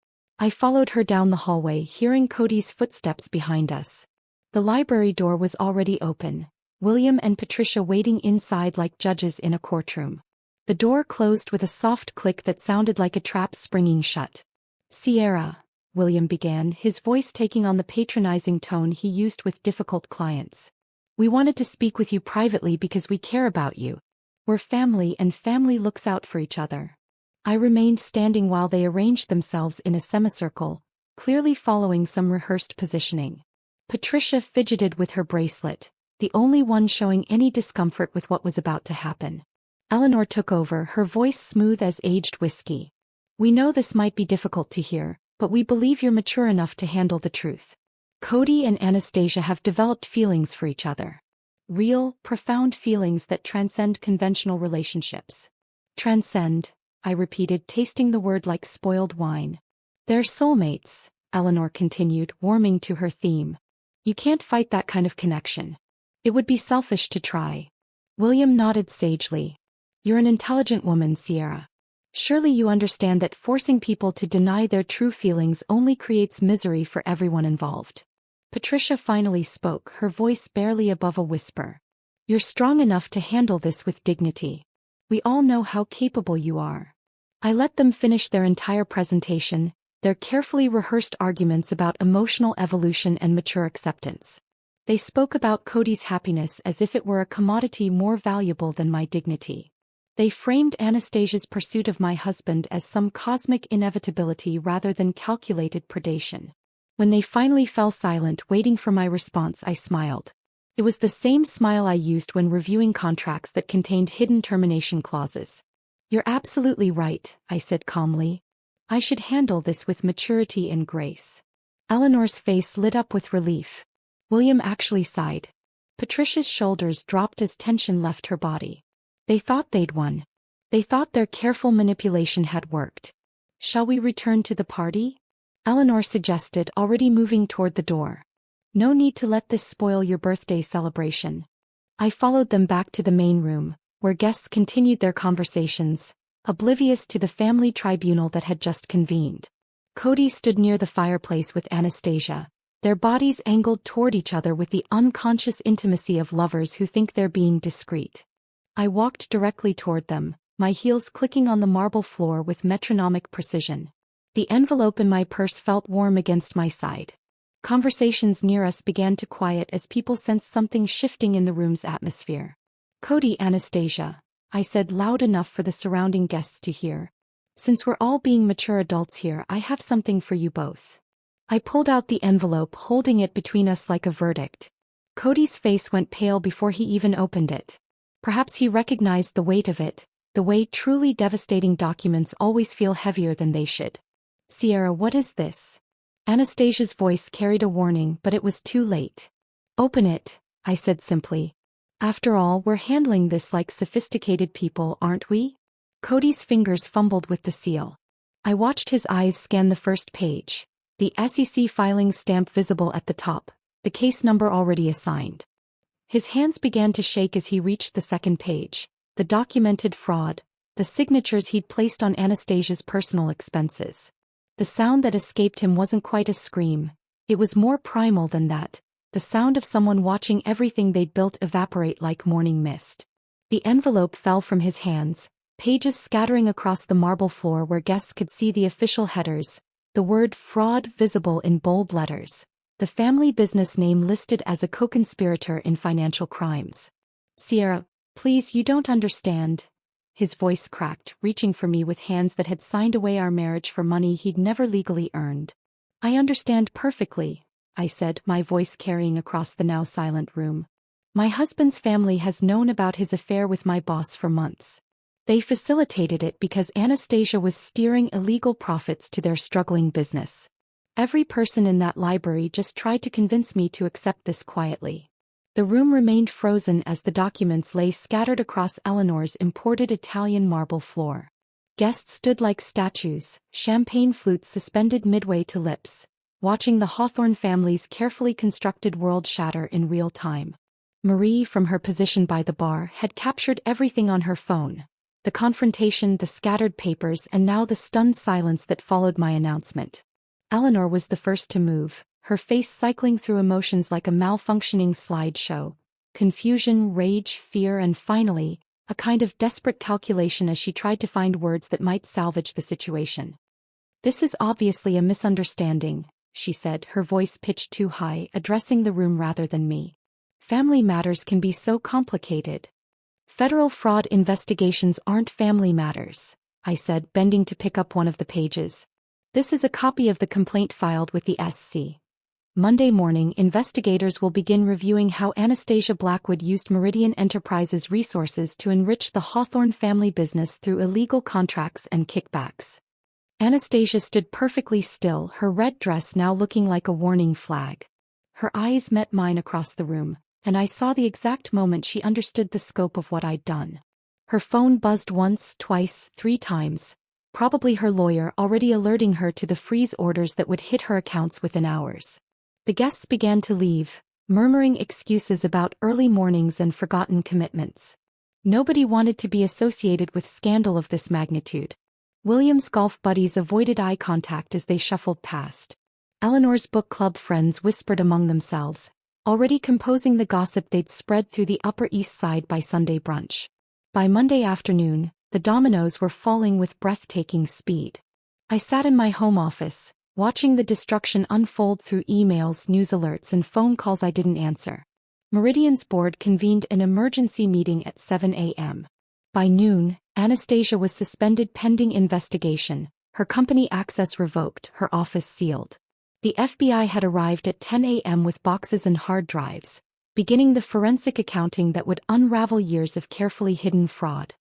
I followed her down the hallway, hearing Cody's footsteps behind us. The library door was already open, William and Patricia waiting inside like judges in a courtroom. The door closed with a soft click that sounded like a trap springing shut. "Sierra," William began, his voice taking on the patronizing tone he used with difficult clients. "We wanted to speak with you privately because we care about you. We're family and family looks out for each other." I remained standing while they arranged themselves in a semicircle, clearly following some rehearsed positioning. Patricia fidgeted with her bracelet, the only one showing any discomfort with what was about to happen. Eleanor took over, her voice smooth as aged whiskey. "We know this might be difficult to hear, but we believe you're mature enough to handle the truth. Cody and Anastasia have developed feelings for each other. Real, profound feelings that transcend conventional relationships." "Transcend," I repeated, tasting the word like spoiled wine. "They're soulmates," Eleanor continued, warming to her theme. "You can't fight that kind of connection. It would be selfish to try." William nodded sagely. "You're an intelligent woman, Sierra. Surely you understand that forcing people to deny their true feelings only creates misery for everyone involved." Patricia finally spoke, her voice barely above a whisper. "You're strong enough to handle this with dignity. We all know how capable you are." I let them finish their entire presentation, their carefully rehearsed arguments about emotional evolution and mature acceptance. They spoke about Cody's happiness as if it were a commodity more valuable than my dignity. They framed Anastasia's pursuit of my husband as some cosmic inevitability rather than calculated predation. When they finally fell silent, waiting for my response, I smiled. It was the same smile I used when reviewing contracts that contained hidden termination clauses. "You're absolutely right," I said calmly. "I should handle this with maturity and grace." Eleanor's face lit up with relief. William actually sighed. Patricia's shoulders dropped as tension left her body. They thought they'd won. They thought their careful manipulation had worked. "Shall we return to the party?" Eleanor suggested, already moving toward the door. "No need to let this spoil your birthday celebration." I followed them back to the main room, where guests continued their conversations, oblivious to the family tribunal that had just convened. Cody stood near the fireplace with Anastasia, their bodies angled toward each other with the unconscious intimacy of lovers who think they're being discreet. I walked directly toward them, my heels clicking on the marble floor with metronomic precision. The envelope in my purse felt warm against my side. Conversations near us began to quiet as people sensed something shifting in the room's atmosphere. "Cody, Anastasia," I said loud enough for the surrounding guests to hear. "Since we're all being mature adults here, I have something for you both." I pulled out the envelope, holding it between us like a verdict. Cody's face went pale before he even opened it. Perhaps he recognized the weight of it, the way truly devastating documents always feel heavier than they should. Sierra, what is this? Anastasia's voice carried a warning, but it was too late. Open it, I said simply. After all, we're handling this like sophisticated people, aren't we? Cody's fingers fumbled with the seal. I watched his eyes scan the first page. The SEC filing stamp visible at the top, the case number already assigned. His hands began to shake as he reached the second page, the documented fraud, the signatures he'd placed on Anastasia's personal expenses. The sound that escaped him wasn't quite a scream, it was more primal than that, the sound of someone watching everything they'd built evaporate like morning mist. The envelope fell from his hands, pages scattering across the marble floor where guests could see the official headers, the word fraud visible in bold letters, the family business name listed as a co-conspirator in financial crimes. Sierra, please, you don't understand. His voice cracked, reaching for me with hands that had signed away our marriage for money he'd never legally earned. I understand perfectly, I said, my voice carrying across the now silent room. My husband's family has known about his affair with my boss for months. They facilitated it because Anastasia was steering illegal profits to their struggling business. Every person in that library just tried to convince me to accept this quietly. The room remained frozen as the documents lay scattered across Eleanor's imported Italian marble floor. Guests stood like statues, champagne flutes suspended midway to lips, watching the Hawthorne family's carefully constructed world shatter in real time. Marie, from her position by the bar, had captured everything on her phone. The confrontation, the scattered papers, and now the stunned silence that followed my announcement. Eleanor was the first to move, her face cycling through emotions like a malfunctioning slideshow. Confusion, rage, fear, and finally, a kind of desperate calculation as she tried to find words that might salvage the situation. This is obviously a misunderstanding, she said, her voice pitched too high, addressing the room rather than me. Family matters can be so complicated. Federal fraud investigations aren't family matters, I said, bending to pick up one of the pages. This is a copy of the complaint filed with the SC. Monday morning, investigators will begin reviewing how Anastasia Blackwood used Meridian Enterprises' resources to enrich the Hawthorne family business through illegal contracts and kickbacks. Anastasia stood perfectly still, her red dress now looking like a warning flag. Her eyes met mine across the room, and I saw the exact moment she understood the scope of what I'd done. Her phone buzzed once, twice, 3 times. Probably her lawyer already alerting her to the freeze orders that would hit her accounts within hours. The guests began to leave, murmuring excuses about early mornings and forgotten commitments. Nobody wanted to be associated with scandal of this magnitude. William's golf buddies avoided eye contact as they shuffled past. Eleanor's book club friends whispered among themselves, already composing the gossip they'd spread through the Upper East Side by Sunday brunch. By Monday afternoon, the dominoes were falling with breathtaking speed. I sat in my home office, watching the destruction unfold through emails, news alerts, and phone calls I didn't answer. Meridian's board convened an emergency meeting at 7 a.m. By noon, Anastasia was suspended pending investigation, her company access revoked, her office sealed. The FBI had arrived at 10 a.m. with boxes and hard drives, beginning the forensic accounting that would unravel years of carefully hidden fraud.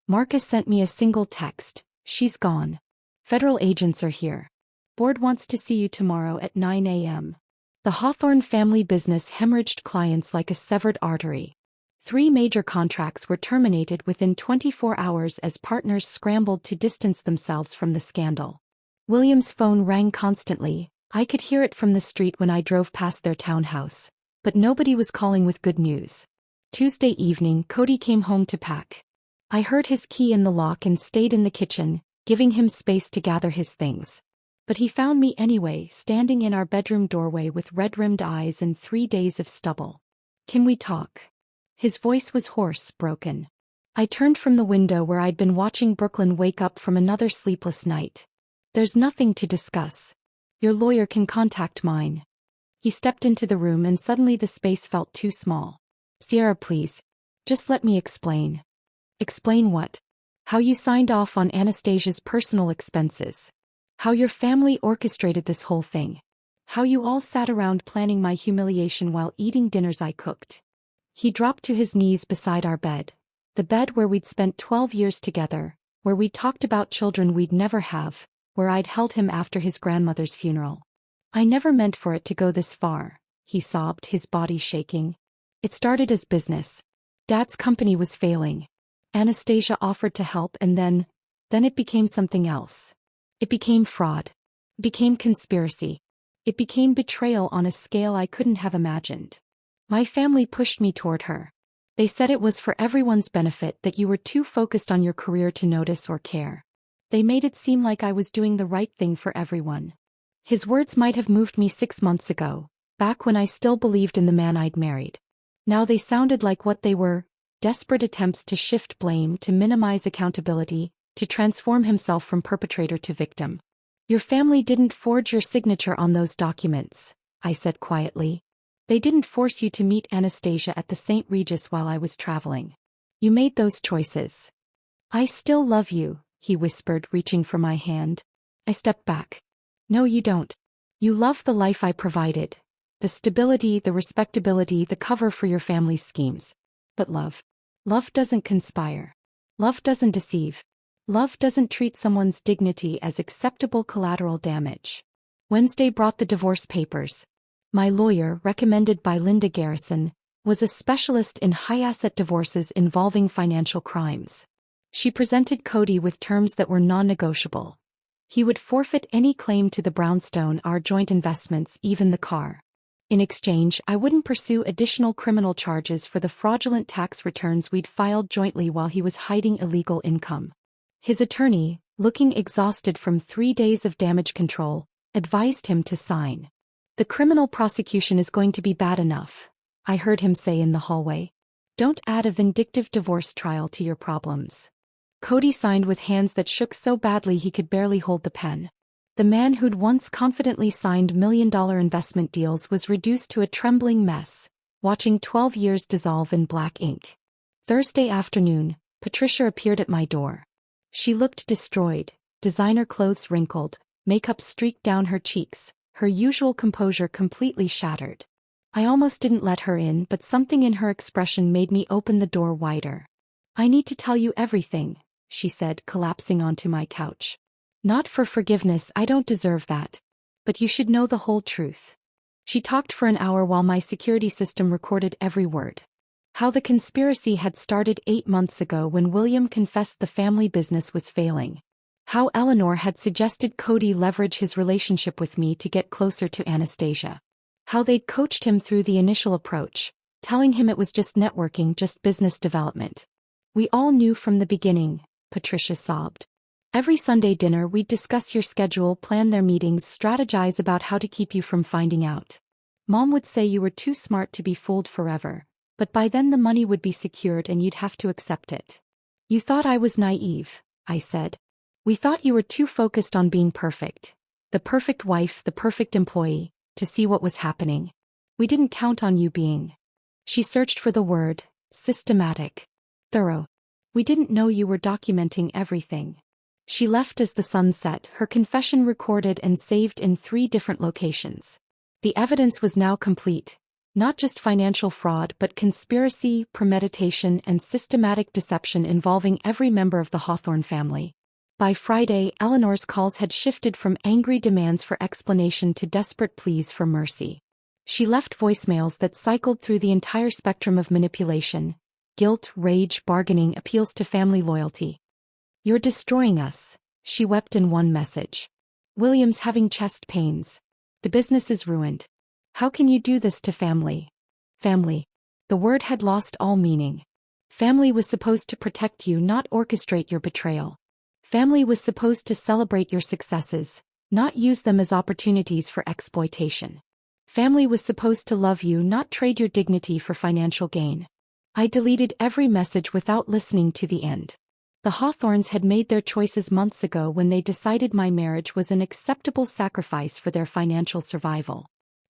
Marcus sent me a single text, "She's gone. Federal agents are here. Board wants to see you tomorrow at 9 a.m. The Hawthorne family business hemorrhaged clients like a severed artery. 3 major contracts were terminated within 24 hours as partners scrambled to distance themselves from the scandal. William's phone rang constantly. I could hear it from the street when I drove past their townhouse. But nobody was calling with good news. Tuesday evening, Cody came home to pack. I heard his key in the lock and stayed in the kitchen, giving him space to gather his things. But he found me anyway, standing in our bedroom doorway with red-rimmed eyes and 3 days of stubble. "Can we talk?" His voice was hoarse, broken. I turned from the window where I'd been watching Brooklyn wake up from another sleepless night. "There's nothing to discuss. Your lawyer can contact mine." He stepped into the room and suddenly the space felt too small. "Sierra, please. Just let me explain." "Explain what?" "How you signed off on Anastasia's personal expenses. How your family orchestrated this whole thing. How you all sat around planning my humiliation while eating dinners I cooked. He dropped to his knees beside our bed. The bed where we'd spent 12 years together, where we'd talked about children we'd never have, where I'd held him after his grandmother's funeral. I never meant for it to go this far, he sobbed, his body shaking. It started as business. Dad's company was failing. Anastasia offered to help and then it became something else. It became fraud. It became conspiracy. It became betrayal on a scale I couldn't have imagined. My family pushed me toward her. They said it was for everyone's benefit, that you were too focused on your career to notice or care. They made it seem like I was doing the right thing for everyone. His words might have moved me 6 months ago, back when I still believed in the man I'd married. Now they sounded like what they were: desperate attempts to shift blame, to minimize accountability, to transform himself from perpetrator to victim. Your family didn't forge your signature on those documents, I said quietly. They didn't force you to meet Anastasia at the St. Regis while I was traveling. You made those choices. I still love you, he whispered, reaching for my hand. I stepped back. No, you don't. You love the life I provided. The stability, the respectability, the cover for your family's schemes. But love doesn't conspire. Love doesn't deceive. Love doesn't treat someone's dignity as acceptable collateral damage. Wednesday brought the divorce papers. My lawyer, recommended by Linda Garrison, was a specialist in high-asset divorces involving financial crimes. She presented Cody with terms that were non-negotiable. He would forfeit any claim to the brownstone, our joint investments, even the car. In exchange, I wouldn't pursue additional criminal charges for the fraudulent tax returns we'd filed jointly while he was hiding illegal income. His attorney, looking exhausted from 3 days of damage control, advised him to sign. The criminal prosecution is going to be bad enough, I heard him say in the hallway. Don't add a vindictive divorce trial to your problems. Cody signed with hands that shook so badly he could barely hold the pen. The man who'd once confidently signed million-dollar investment deals was reduced to a trembling mess, watching 12 years dissolve in black ink. Thursday afternoon, Patricia appeared at my door. She looked destroyed, designer clothes wrinkled, makeup streaked down her cheeks, her usual composure completely shattered. I almost didn't let her in, but something in her expression made me open the door wider. I need to tell you everything, she said, collapsing onto my couch. Not for forgiveness, I don't deserve that. But you should know the whole truth. She talked for an hour while my security system recorded every word. How the conspiracy had started 8 months ago when William confessed the family business was failing. How Eleanor had suggested Cody leverage his relationship with me to get closer to Anastasia. How they'd coached him through the initial approach, telling him it was just networking, just business development. We all knew from the beginning, Patricia sobbed. Every Sunday dinner we'd discuss your schedule, plan their meetings, strategize about how to keep you from finding out. Mom would say you were too smart to be fooled forever, but by then the money would be secured and you'd have to accept it. You thought I was naive, I said. We thought you were too focused on being perfect. The perfect wife, the perfect employee, to see what was happening. We didn't count on you being. She searched for the word, systematic. Thorough. We didn't know you were documenting everything. She left as the sun set, her confession recorded and saved in 3 different locations. The evidence was now complete. Not just financial fraud but conspiracy, premeditation and systematic deception involving every member of the Hawthorne family. By Friday, Eleanor's calls had shifted from angry demands for explanation to desperate pleas for mercy. She left voicemails that cycled through the entire spectrum of manipulation: guilt, rage, bargaining, appeals to family loyalty. You're destroying us, she wept in one message. William's having chest pains. The business is ruined. How can you do this to family? Family. The word had lost all meaning. Family was supposed to protect you, not orchestrate your betrayal. Family was supposed to celebrate your successes, not use them as opportunities for exploitation. Family was supposed to love you, not trade your dignity for financial gain. I deleted every message without listening to the end. The Hawthorns had made their choices months ago when they decided my marriage was an acceptable sacrifice for their financial survival.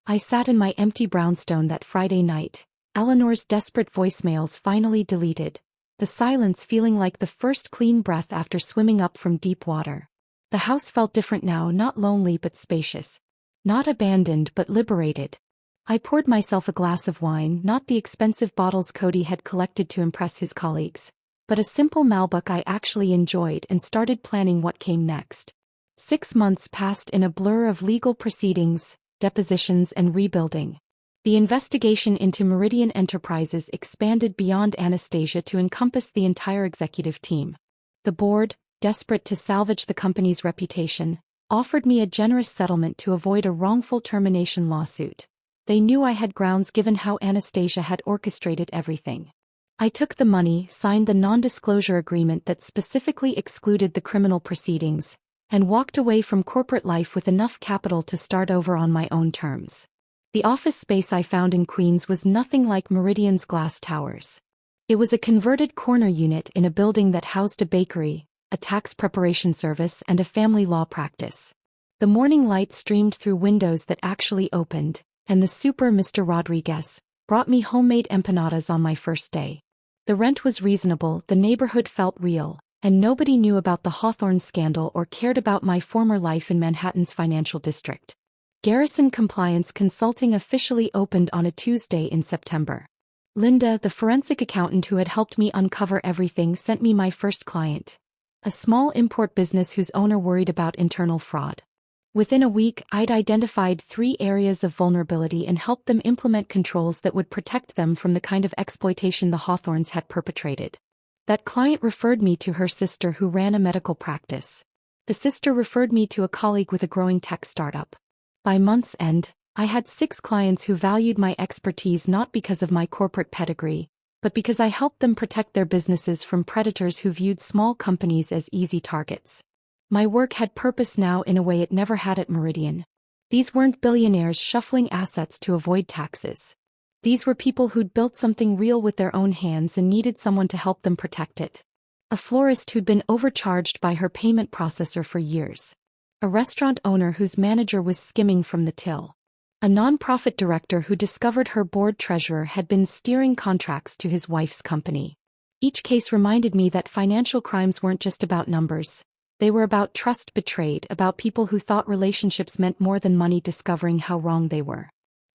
I sat in my empty brownstone that Friday night, Eleanor's desperate voicemails finally deleted, the silence feeling like the first clean breath after swimming up from deep water. The house felt different now, not lonely but spacious. Not abandoned but liberated. I poured myself a glass of wine, not the expensive bottles Cody had collected to impress his colleagues, but a simple Malbec I actually enjoyed, and started planning what came next. 6 months passed in a blur of legal proceedings, depositions and rebuilding. The investigation into Meridian Enterprises expanded beyond Anastasia to encompass the entire executive team. The board, desperate to salvage the company's reputation, offered me a generous settlement to avoid a wrongful termination lawsuit. They knew I had grounds given how Anastasia had orchestrated everything. I took the money, signed the non-disclosure agreement that specifically excluded the criminal proceedings, and walked away from corporate life with enough capital to start over on my own terms. The office space I found in Queens was nothing like Meridian's glass towers. It was a converted corner unit in a building that housed a bakery, a tax preparation service and a family law practice. The morning light streamed through windows that actually opened, and the super Mr. Rodriguez brought me homemade empanadas on my first day. The rent was reasonable, the neighborhood felt real, and nobody knew about the Hawthorne scandal or cared about my former life in Manhattan's financial district. Garrison Compliance Consulting officially opened on a Tuesday in September. Linda, the forensic accountant who had helped me uncover everything, sent me my first client, a small import business whose owner worried about internal fraud. Within a week, I'd identified 3 areas of vulnerability and helped them implement controls that would protect them from the kind of exploitation the Hawthorns had perpetrated. That client referred me to her sister who ran a medical practice. The sister referred me to a colleague with a growing tech startup. By month's end, I had 6 clients who valued my expertise not because of my corporate pedigree, but because I helped them protect their businesses from predators who viewed small companies as easy targets. My work had purpose now in a way it never had at Meridian. These weren't billionaires shuffling assets to avoid taxes. These were people who'd built something real with their own hands and needed someone to help them protect it. A florist who'd been overcharged by her payment processor for years. A restaurant owner whose manager was skimming from the till. A nonprofit director who discovered her board treasurer had been steering contracts to his wife's company. Each case reminded me that financial crimes weren't just about numbers. They were about trust betrayed, about people who thought relationships meant more than money discovering how wrong they were.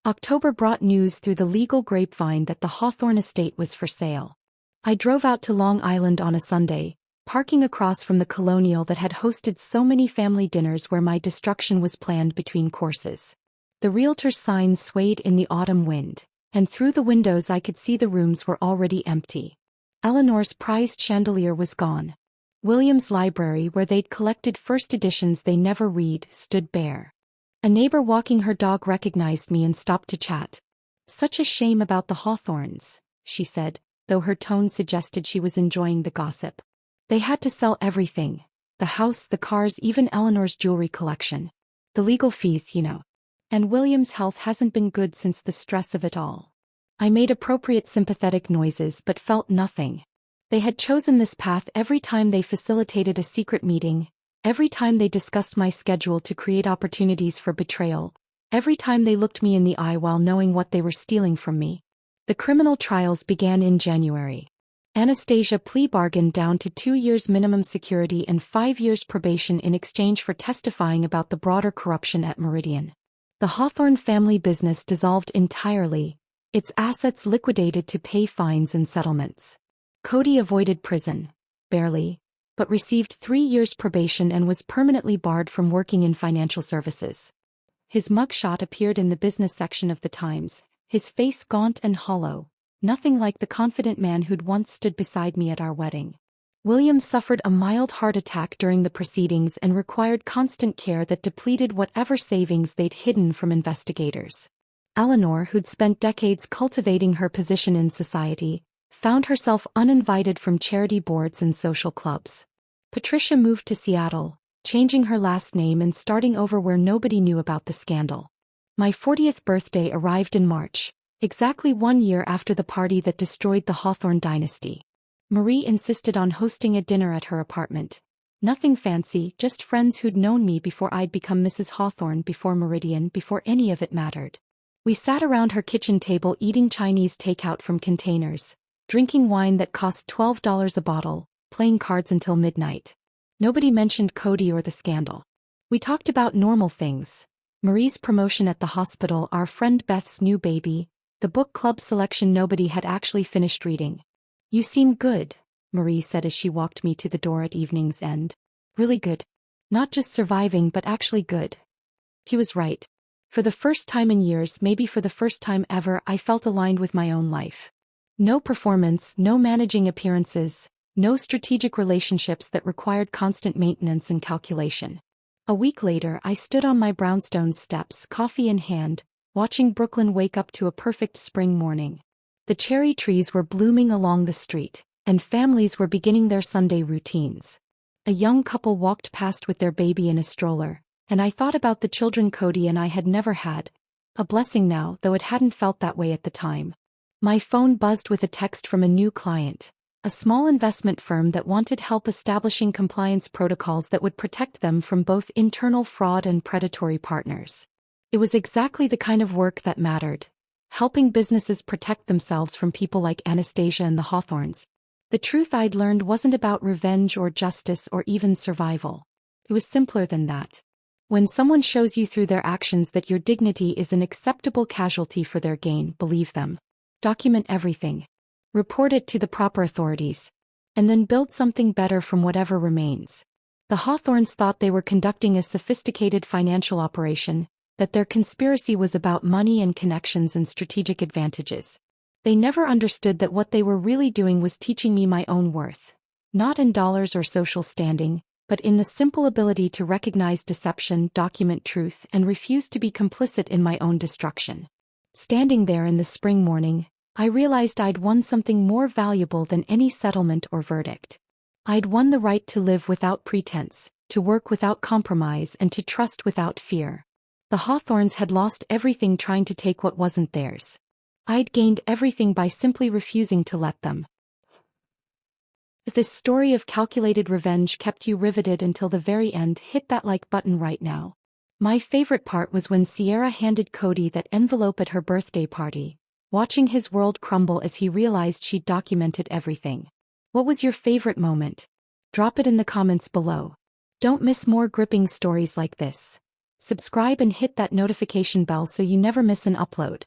October brought news through the legal grapevine that the Hawthorne estate was for sale. I drove out to Long Island on a Sunday, parking across from the Colonial that had hosted so many family dinners where my destruction was planned between courses. The realtor's sign swayed in the autumn wind, and through the windows I could see the rooms were already empty. Eleanor's prized chandelier was gone. William's library, where they'd collected first editions they never read, stood bare. A neighbor walking her dog recognized me and stopped to chat. "Such a shame about the Hawthorns," she said, though her tone suggested she was enjoying the gossip. "They had to sell everything. The house, the cars, even Eleanor's jewelry collection. The legal fees, you know. And William's health hasn't been good since the stress of it all." I made appropriate sympathetic noises but felt nothing. They had chosen this path every time they facilitated a secret meeting, every time they discussed my schedule to create opportunities for betrayal, every time they looked me in the eye while knowing what they were stealing from me. The criminal trials began in January. Anastasia plea bargained down to 2 years minimum security and 5 years probation in exchange for testifying about the broader corruption at Meridian. The Hawthorne family business dissolved entirely, its assets liquidated to pay fines and settlements. Cody avoided prison, barely, but received 3 years probation and was permanently barred from working in financial services. His mugshot appeared in the business section of the Times, his face gaunt and hollow, nothing like the confident man who'd once stood beside me at our wedding. William suffered a mild heart attack during the proceedings and required constant care that depleted whatever savings they'd hidden from investigators. Eleanor, who'd spent decades cultivating her position in society, found herself uninvited from charity boards and social clubs. Patricia moved to Seattle, changing her last name and starting over where nobody knew about the scandal. My 40th birthday arrived in March, exactly 1 year after the party that destroyed the Hawthorne dynasty. Marie insisted on hosting a dinner at her apartment. Nothing fancy, just friends who'd known me before I'd become Mrs. Hawthorne, before Meridian, before any of it mattered. We sat around her kitchen table eating Chinese takeout from containers, drinking wine that cost $12 a bottle, playing cards until midnight. Nobody mentioned Cody or the scandal. We talked about normal things. Marie's promotion at the hospital, our friend Beth's new baby, the book club selection nobody had actually finished reading. "You seem good," Marie said as she walked me to the door at evening's end. "Really good. Not just surviving but actually good." He was right. For the first time in years, maybe for the first time ever, I felt aligned with my own life. No performance, no managing appearances, no strategic relationships that required constant maintenance and calculation. A week later, I stood on my brownstone steps, coffee in hand, watching Brooklyn wake up to a perfect spring morning. The cherry trees were blooming along the street, and families were beginning their Sunday routines. A young couple walked past with their baby in a stroller, and I thought about the children Cody and I had never had. A blessing now, though it hadn't felt that way at the time. My phone buzzed with a text from a new client, a small investment firm that wanted help establishing compliance protocols that would protect them from both internal fraud and predatory partners. It was exactly the kind of work that mattered, helping businesses protect themselves from people like Anastasia and the Hawthorns. The truth I'd learned wasn't about revenge or justice or even survival. It was simpler than that. When someone shows you through their actions that your dignity is an acceptable casualty for their gain, believe them. Document everything. Report it to the proper authorities. And then build something better from whatever remains. The Hawthorns thought they were conducting a sophisticated financial operation, that their conspiracy was about money and connections and strategic advantages. They never understood that what they were really doing was teaching me my own worth. Not in dollars or social standing, but in the simple ability to recognize deception, document truth, and refuse to be complicit in my own destruction. Standing there in the spring morning, I realized I'd won something more valuable than any settlement or verdict. I'd won the right to live without pretense, to work without compromise, and to trust without fear. The Hawthorns had lost everything trying to take what wasn't theirs. I'd gained everything by simply refusing to let them. If this story of calculated revenge kept you riveted until the very end, hit that like button right now. My favorite part was when Sierra handed Cody that envelope at her birthday party, watching his world crumble as he realized she'd documented everything. What was your favorite moment? Drop it in the comments below. Don't miss more gripping stories like this. Subscribe and hit that notification bell so you never miss an upload.